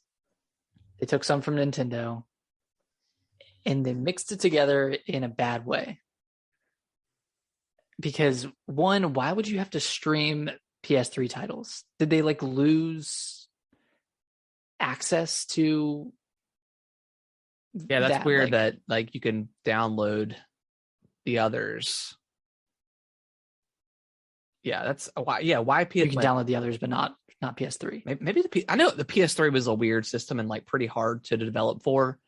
Speaker 2: they took some from Nintendo, and they mixed it together in a bad way. Because one, why would you have to stream PS3 titles? Did they like lose access to?
Speaker 1: Yeah, that's weird that like you can download the others. Yeah, that's why. Yeah, why PS?
Speaker 2: You can download the others, but not PS3.
Speaker 1: Maybe I know the PS3 was a weird system and like pretty hard to develop for.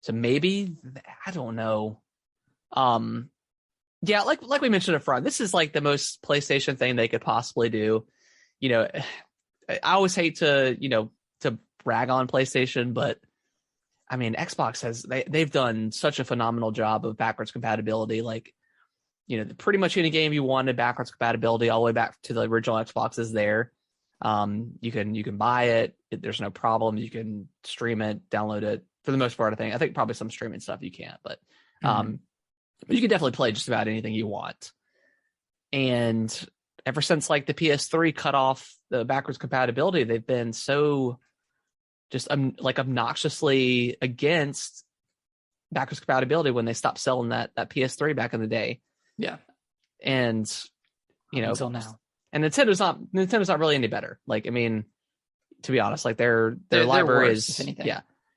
Speaker 1: So maybe I don't know. Yeah, like we mentioned up front, this is like the most PlayStation thing they could possibly do. You know, I always hate to brag on PlayStation, but I mean, Xbox they've done such a phenomenal job of backwards compatibility. Like, pretty much any game you wanted, backwards compatibility all the way back to the original Xbox is there. You can buy it. There's no problem. You can stream it, download it. For the most part, I think probably some streaming stuff you can't, but you can definitely play just about anything you want. And ever since like the PS3 cut off the backwards compatibility, they've been so just like obnoxiously against backwards compatibility when they stopped selling that PS3 back in the day.
Speaker 2: Yeah.
Speaker 1: And
Speaker 2: until now.
Speaker 1: And Nintendo's not really any better. Like, I mean, to be honest, like their library is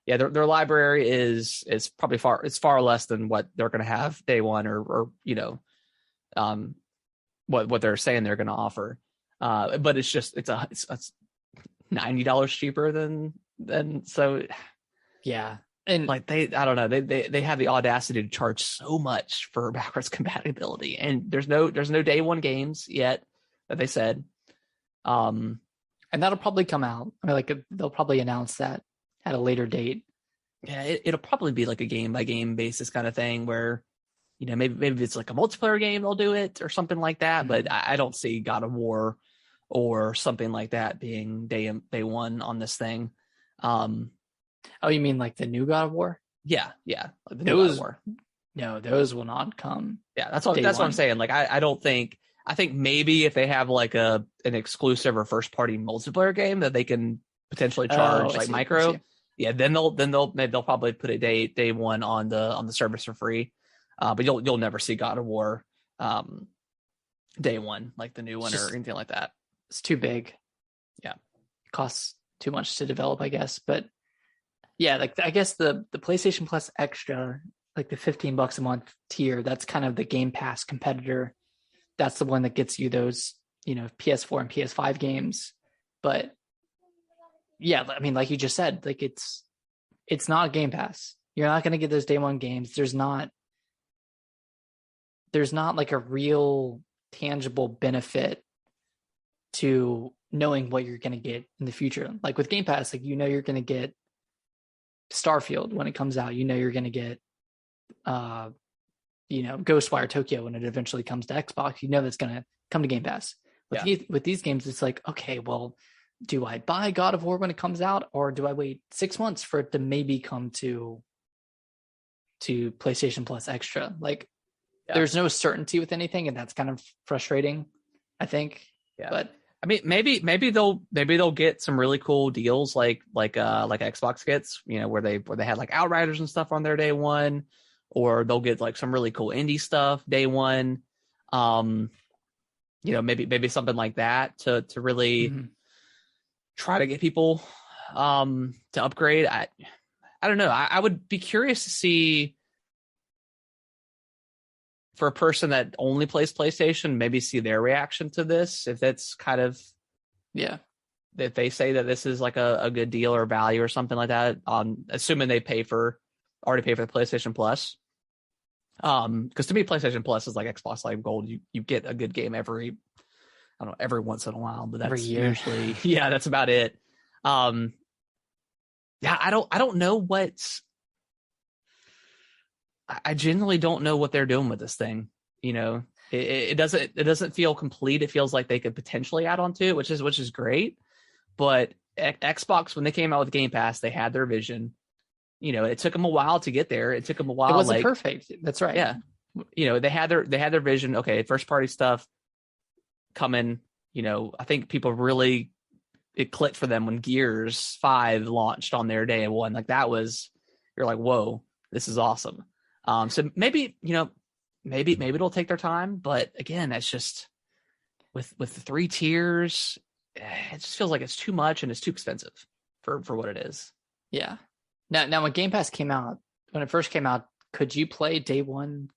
Speaker 1: their library is probably far less than what they're going to have day one or what they're saying they're going to offer. But it's $90 cheaper than so.
Speaker 2: Yeah. And
Speaker 1: like I don't know, they have the audacity to charge so much for backwards compatibility, and there's no day one games yet that they said.
Speaker 2: And that'll probably come out. I mean, like they'll probably announce that at a later date.
Speaker 1: Yeah, it'll probably be like a game by game basis kind of thing where, maybe it's like a multiplayer game they'll do it or something like that. But I don't see God of War or something like that being day one on this thing.
Speaker 2: Oh, you mean like the new God of War?
Speaker 1: Yeah, like the new God of War.
Speaker 2: No, those will not come.
Speaker 1: Yeah, that's what I'm saying. Like I don't think. I think maybe if they have like an exclusive or first party multiplayer game that they can potentially charge micro, then they'll probably put it day one on the service for free. But you'll never see God of War day one, like the new one or anything like that.
Speaker 2: It's too big.
Speaker 1: Yeah,
Speaker 2: it costs too much to develop, I guess. But yeah, like I guess the PlayStation Plus Extra, like the $15 a month tier, that's kind of the Game Pass competitor. That's the one that gets you those, PS4 and PS5 games. But yeah, I mean, like you just said, like it's not Game Pass. You're not going to get those day one games. There's not like a real tangible benefit to knowing what you're going to get in the future. Like with Game Pass, like, you're going to get Starfield when it comes out. You're going to get, Ghostwire Tokyo when it eventually comes to Xbox. That's going to come to Game Pass. With these games, it's like, okay, well, do I buy God of War when it comes out, or do I wait 6 months for it to maybe come to PlayStation Plus Extra? Like, there's no certainty with anything, and that's kind of frustrating, I think.
Speaker 1: Yeah.
Speaker 2: But
Speaker 1: I mean, maybe they'll get some really cool deals like Xbox gets, where they had like Outriders and stuff on their day one, or they'll get like some really cool indie stuff day one. Maybe something like that to really try to get people to upgrade. I don't know. I would be curious to see, for a person that only plays PlayStation, maybe see their reaction to this. If that's kind of, if they say that this is like a good deal or value or something like that, assuming they already pay for the PlayStation Plus. Because to me, PlayStation Plus is like Xbox Live Gold. You get a good game every once in a while, but that's usually, that's about it. I don't know I genuinely don't know what they're doing with this thing. It doesn't feel complete. It feels like they could potentially add on to it, which is great. But Xbox, when they came out with Game Pass, they had their vision. It took them a while to get there. It took them a while.
Speaker 2: It wasn't perfect. That's right.
Speaker 1: Yeah. They had their vision. Okay, first party stuff coming. I think people really, it clicked for them when Gears 5 launched on their day one. Like that was, you're like, whoa, this is awesome. So maybe, maybe it'll take their time, but again, that's just with the 3 tiers, it just feels like it's too much and it's too expensive for what it is.
Speaker 2: Yeah. Now when Game Pass came out, when it first came out, could you play day one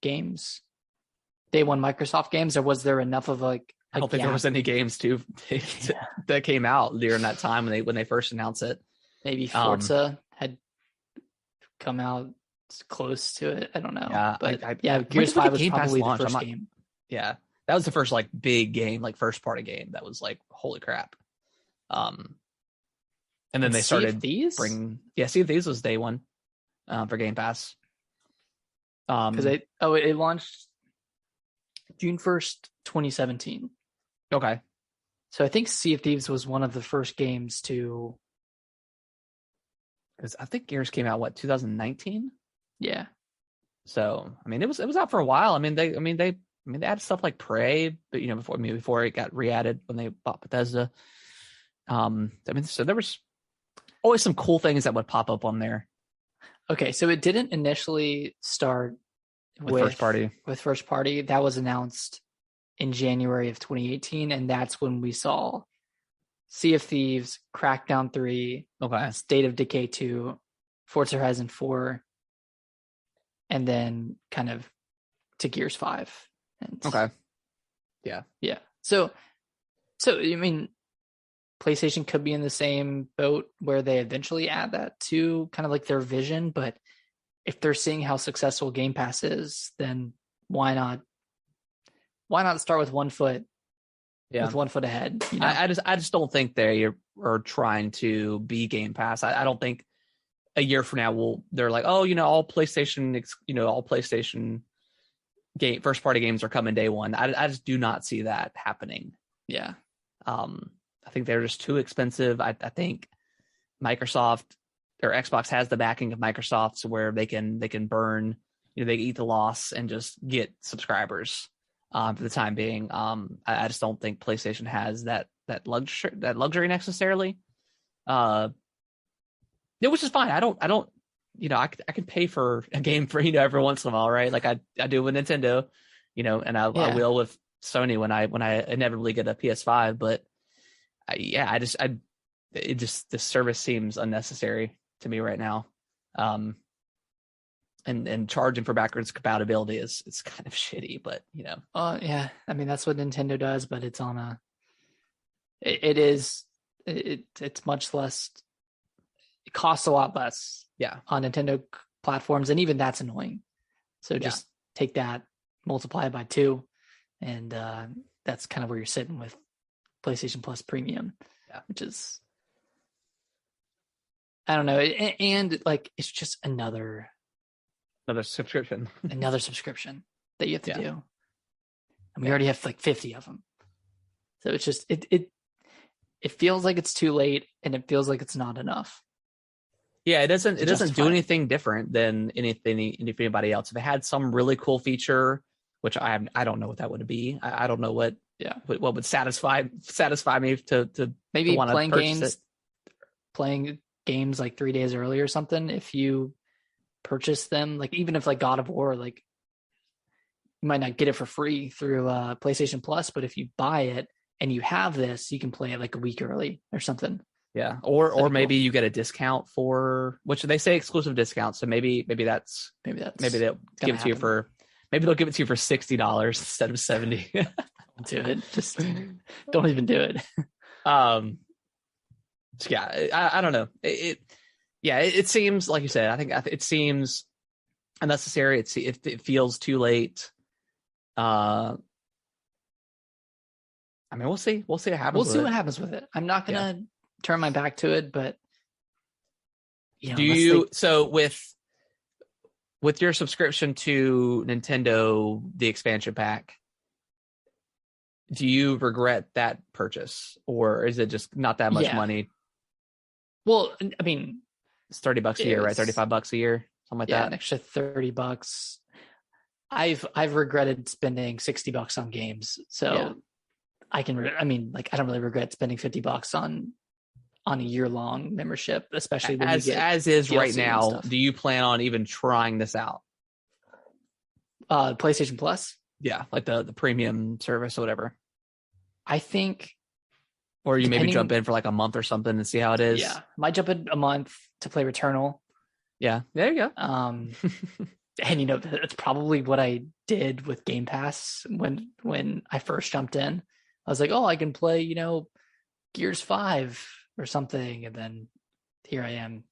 Speaker 2: Microsoft games, or was there enough of like
Speaker 1: I don't think there was any games that came out during that time when they first announced it.
Speaker 2: Maybe Forza had come out close to it. I don't know.
Speaker 1: Yeah,
Speaker 2: but Gears 5 was probably the first game.
Speaker 1: Yeah, that was the first like big game, like first party game that was like holy crap. And then they started bringing. Yeah, Sea of Thieves was day one for Game Pass.
Speaker 2: Because it launched June 1st, 2017.
Speaker 1: Okay.
Speaker 2: So I think Sea of Thieves was one of the first games to.
Speaker 1: Because I think Gears came out 2019.
Speaker 2: Yeah.
Speaker 1: So I mean, it was out for a while. I mean, they added stuff like Prey, but before it got re-added when they bought Bethesda. So there was always some cool things that would pop up on there.
Speaker 2: Okay, so it didn't initially start with
Speaker 1: first party.
Speaker 2: With first party, that was announced in January of 2018, and that's when we saw Sea of Thieves, Crackdown 3, State of Decay 2, Forza Horizon 4, and then kind of to Gears 5.
Speaker 1: Okay. Yeah.
Speaker 2: Yeah. So I mean, PlayStation could be in the same boat where they eventually add that to kind of like their vision, but if they're seeing how successful Game Pass is, then why not start with one foot with 1 foot ahead?
Speaker 1: I just don't think they are trying to be Game Pass. I don't think a year from now they're like, oh, all PlayStation game first party games are coming day one. I just do not see that happening.
Speaker 2: Yeah.
Speaker 1: I think they're just too expensive. I think Microsoft or Xbox has the backing of Microsoft, so where they can burn, they eat the loss and just get subscribers for the time being. I just don't think PlayStation has that luxury necessarily. Which is fine. I can pay for a game for every once in a while, right? Like I do with Nintendo, and I will with Sony when I inevitably get a PS5. But this service seems unnecessary to me right now. And charging for backwards compatibility it's kind of shitty, but
Speaker 2: yeah, I mean that's what Nintendo does, but it's on it's much less. It costs a lot less.
Speaker 1: Yeah.
Speaker 2: On Nintendo platforms, and even that's annoying. So just take that, multiply it by 2, and that's kind of where you're sitting with PlayStation Plus Premium, which is, I don't know, and like it's just another
Speaker 1: subscription,
Speaker 2: another subscription that you have to do, and we already have like 50 of them. So it's just it feels like it's too late, and it feels like it's not enough.
Speaker 1: Yeah, it doesn't do anything different than anybody else. If it had some really cool feature, which I don't know what that would be. I don't know what would satisfy me to
Speaker 2: maybe
Speaker 1: to
Speaker 2: playing games like 3 days early or something. If you purchase them, like even if like God of War, like you might not get it for free through PlayStation Plus, but if you buy it and you have this, you can play it like a week early or something.
Speaker 1: Yeah, or maybe you get a discount for, which they say exclusive discount. So maybe they'll give it to you for, maybe they'll give it to you for $60 instead of $70.
Speaker 2: Do it. Just don't even do it.
Speaker 1: I don't know. It seems like you said. I think it seems unnecessary. It feels too late. I mean, we'll see. We'll see what happens.
Speaker 2: We'll see what happens with it. I'm not gonna turn my back to it, but so with your subscription to Nintendo, the expansion pack, do you regret that purchase, or is it just not that much money? Well, I mean,
Speaker 1: it's $30 a year, right? $35 a year, something like that.
Speaker 2: An extra $30. I've regretted spending $60 on games, so I don't really regret spending $50 on a year-long membership, especially when you get
Speaker 1: as is
Speaker 2: DLC
Speaker 1: right now.
Speaker 2: stuff.
Speaker 1: Do you plan on even trying this out?
Speaker 2: PlayStation Plus?
Speaker 1: Yeah, like the premium service or whatever.
Speaker 2: I think,
Speaker 1: or you maybe jump in for like a month or something and see how it is.
Speaker 2: Yeah, might jump in a month to play Returnal.
Speaker 1: Yeah, there you go.
Speaker 2: And it's probably what I did with Game Pass when I first jumped in. I was like, oh, I can play, Gears 5 or something, and then here I am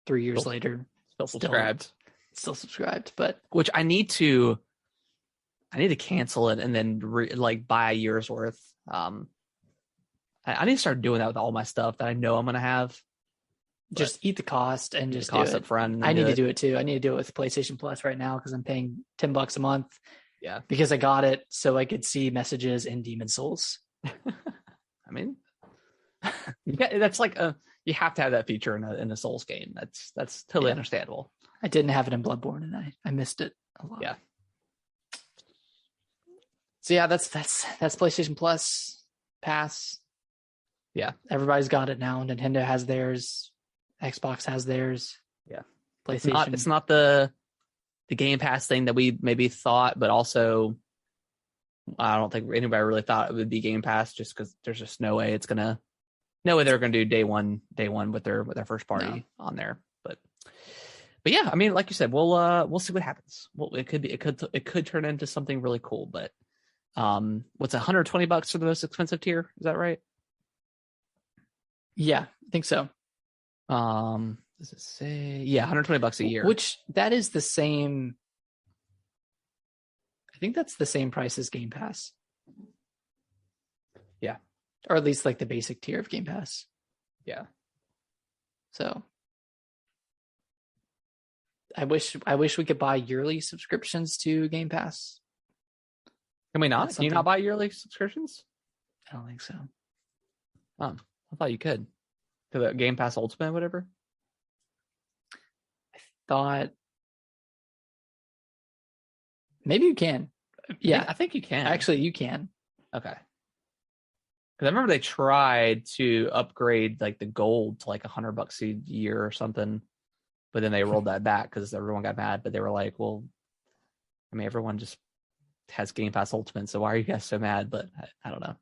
Speaker 2: 3 years later,
Speaker 1: still subscribed.
Speaker 2: But
Speaker 1: which I need to cancel it and then buy a year's worth. I need to start doing that with all my stuff that I know I'm gonna have.
Speaker 2: Just eat the cost and just
Speaker 1: cost
Speaker 2: do
Speaker 1: up front.
Speaker 2: I need to do it too. I need to do it with PlayStation Plus right now because I'm paying $10 a month.
Speaker 1: Yeah, because
Speaker 2: I got it so I could see messages in Demon Souls.
Speaker 1: I mean, that's like you have to have that feature in a Souls game. That's totally understandable.
Speaker 2: I didn't have it in Bloodborne, and I missed it a lot.
Speaker 1: Yeah.
Speaker 2: So yeah, that's PlayStation Plus Pass.
Speaker 1: Yeah,
Speaker 2: everybody's got it now. Nintendo has theirs. Xbox has theirs.
Speaker 1: Yeah,
Speaker 2: PlayStation.
Speaker 1: It's not the Game Pass thing that we maybe thought, but also I don't think anybody really thought it would be Game Pass, just because there's just no way they're gonna do day one with their first party on there. But yeah, I mean, like you said, we'll see what happens. Well, it could turn into something really cool. But what's $120 for the most expensive tier? Is that right?
Speaker 2: Yeah, I think so.
Speaker 1: Does it say? Yeah, $120 a year.
Speaker 2: Which that is the same. I think that's the same price as Game Pass.
Speaker 1: Yeah,
Speaker 2: or at least like the basic tier of Game Pass.
Speaker 1: Yeah.
Speaker 2: So I wish we could buy yearly subscriptions to Game Pass.
Speaker 1: Can we not? Can you not buy yearly subscriptions?
Speaker 2: I don't think so.
Speaker 1: I thought you could. To the Game Pass Ultimate, whatever.
Speaker 2: I thought maybe you can. Yeah,
Speaker 1: I think you can.
Speaker 2: Actually, you can.
Speaker 1: Okay. Because I remember they tried to upgrade like the gold to like $100 a year or something, but then they rolled that back because everyone got mad. But they were like, "Well, I mean, everyone just has Game Pass Ultimate, so why are you guys so mad?" But I don't know.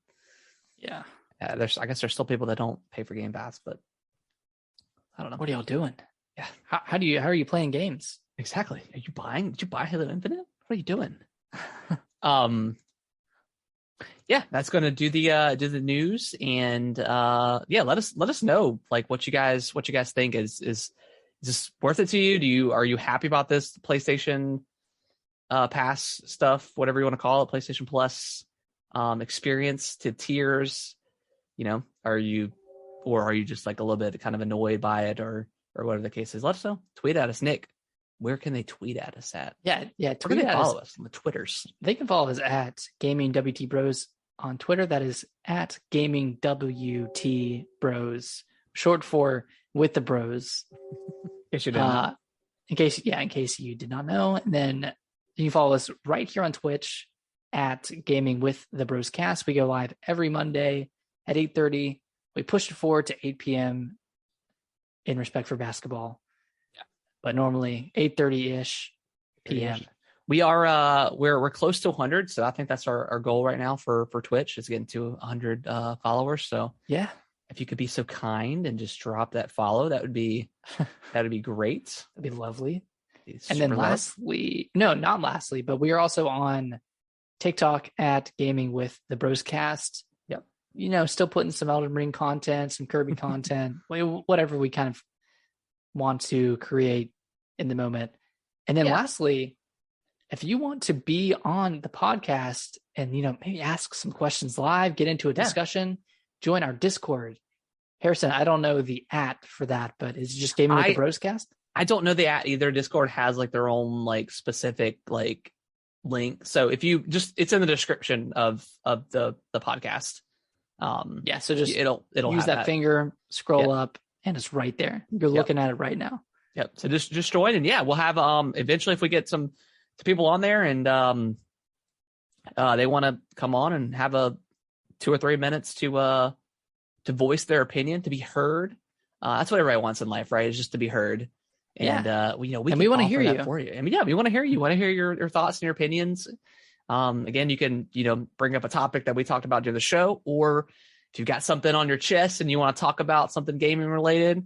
Speaker 2: Yeah.
Speaker 1: I guess there's still people that don't pay for Game Pass, but I don't know.
Speaker 2: What are y'all doing?
Speaker 1: Yeah.
Speaker 2: How are you playing games?
Speaker 1: Exactly. Did you buy Halo Infinite? What are you doing? Yeah, that's going to do the news, and let us know like what you guys think is this worth it to you? Are you happy about this PlayStation Pass stuff, whatever you want to call it, PlayStation Plus experience to tiers? Are you just like a little bit kind of annoyed by it, or whatever the case is? Let us know. Tweet at us, Nick. Where can they tweet at us at?
Speaker 2: Yeah.
Speaker 1: Where can they follow us on the Twitters?
Speaker 2: They can follow us at Gaming WT Bros on Twitter. That is at Gaming WT Bros, short for with the Bros.
Speaker 1: In case you didn't know.
Speaker 2: In case you did not know. And then you can follow us right here on Twitch at Gaming with the Bros Cast. We go live every Monday at 8:30. We pushed it forward to 8 p.m. in respect for basketball. Yeah. But normally 8:30-ish p.m.
Speaker 1: We are we're close to 100, so I think that's our goal right now for Twitch, is getting to 100 followers. So
Speaker 2: yeah,
Speaker 1: if you could be so kind and just drop that follow, that would be great.
Speaker 2: That'd be lovely. And then not lastly, but we are also on TikTok at Gaming with the Bros Cast. Yep. Still putting some Elden Ring content, some Kirby content, whatever we kind of want to create in the moment. And then lastly, if you want to be on the podcast and, maybe ask some questions live, get into a discussion, join our Discord. Harrison, I don't know the @, for that, but is it just Gaming with the Broscast?
Speaker 1: I don't know the @ either. Discord has like their own like specific like link. So if you it's in the description of the podcast.
Speaker 2: So just
Speaker 1: it'll
Speaker 2: use that finger, scroll up, and it's right there. You're looking at it right now.
Speaker 1: Yep. So just join, and we'll have eventually, if we get some people on there and they want to come on and have a 2 or 3 minutes to voice their opinion, to be heard. That's what everybody wants in life, right? Is just to be heard. And we
Speaker 2: want to hear you
Speaker 1: for you. I mean, we want to hear you. Want to hear your thoughts and your opinions. Again, you can bring up a topic that we talked about during the show, or if you've got something on your chest and you want to talk about something gaming related,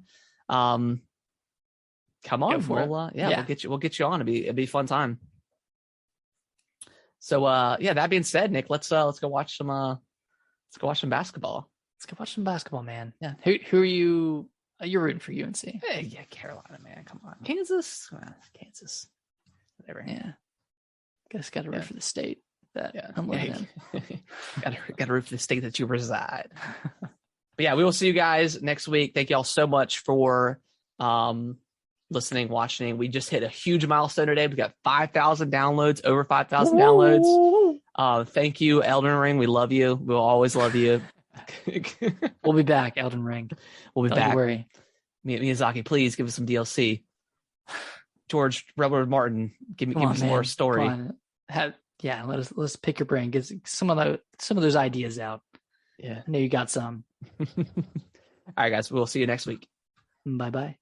Speaker 1: come on, we'll get you on. It'd be a fun time. So that being said, Nick, let's go watch some basketball.
Speaker 2: Let's go watch some basketball, man. Yeah. Who are you? You're rooting for UNC.
Speaker 1: Hey, yeah, Carolina, man. Come on. Kansas. Whatever.
Speaker 2: Yeah. Guess got to root for the state that I'm living in.
Speaker 1: Got to root for the state that you reside. But yeah, we will see you guys next week. Thank you all so much for listening, watching. We just hit a huge milestone today. We got 5,000 downloads, over 5,000 downloads. Thank you, Elden Ring. We love you. We'll always love you.
Speaker 2: We'll be back, Elden Ring.
Speaker 1: We'll be
Speaker 2: Don't
Speaker 1: back.
Speaker 2: you worry.
Speaker 1: Miyazaki, please give us some DLC. George Robert Martin, give me some more story.
Speaker 2: Let's pick your brain. Get some of those ideas out.
Speaker 1: Yeah,
Speaker 2: I know you got some.
Speaker 1: All right, guys. We'll see you next week.
Speaker 2: Bye-bye.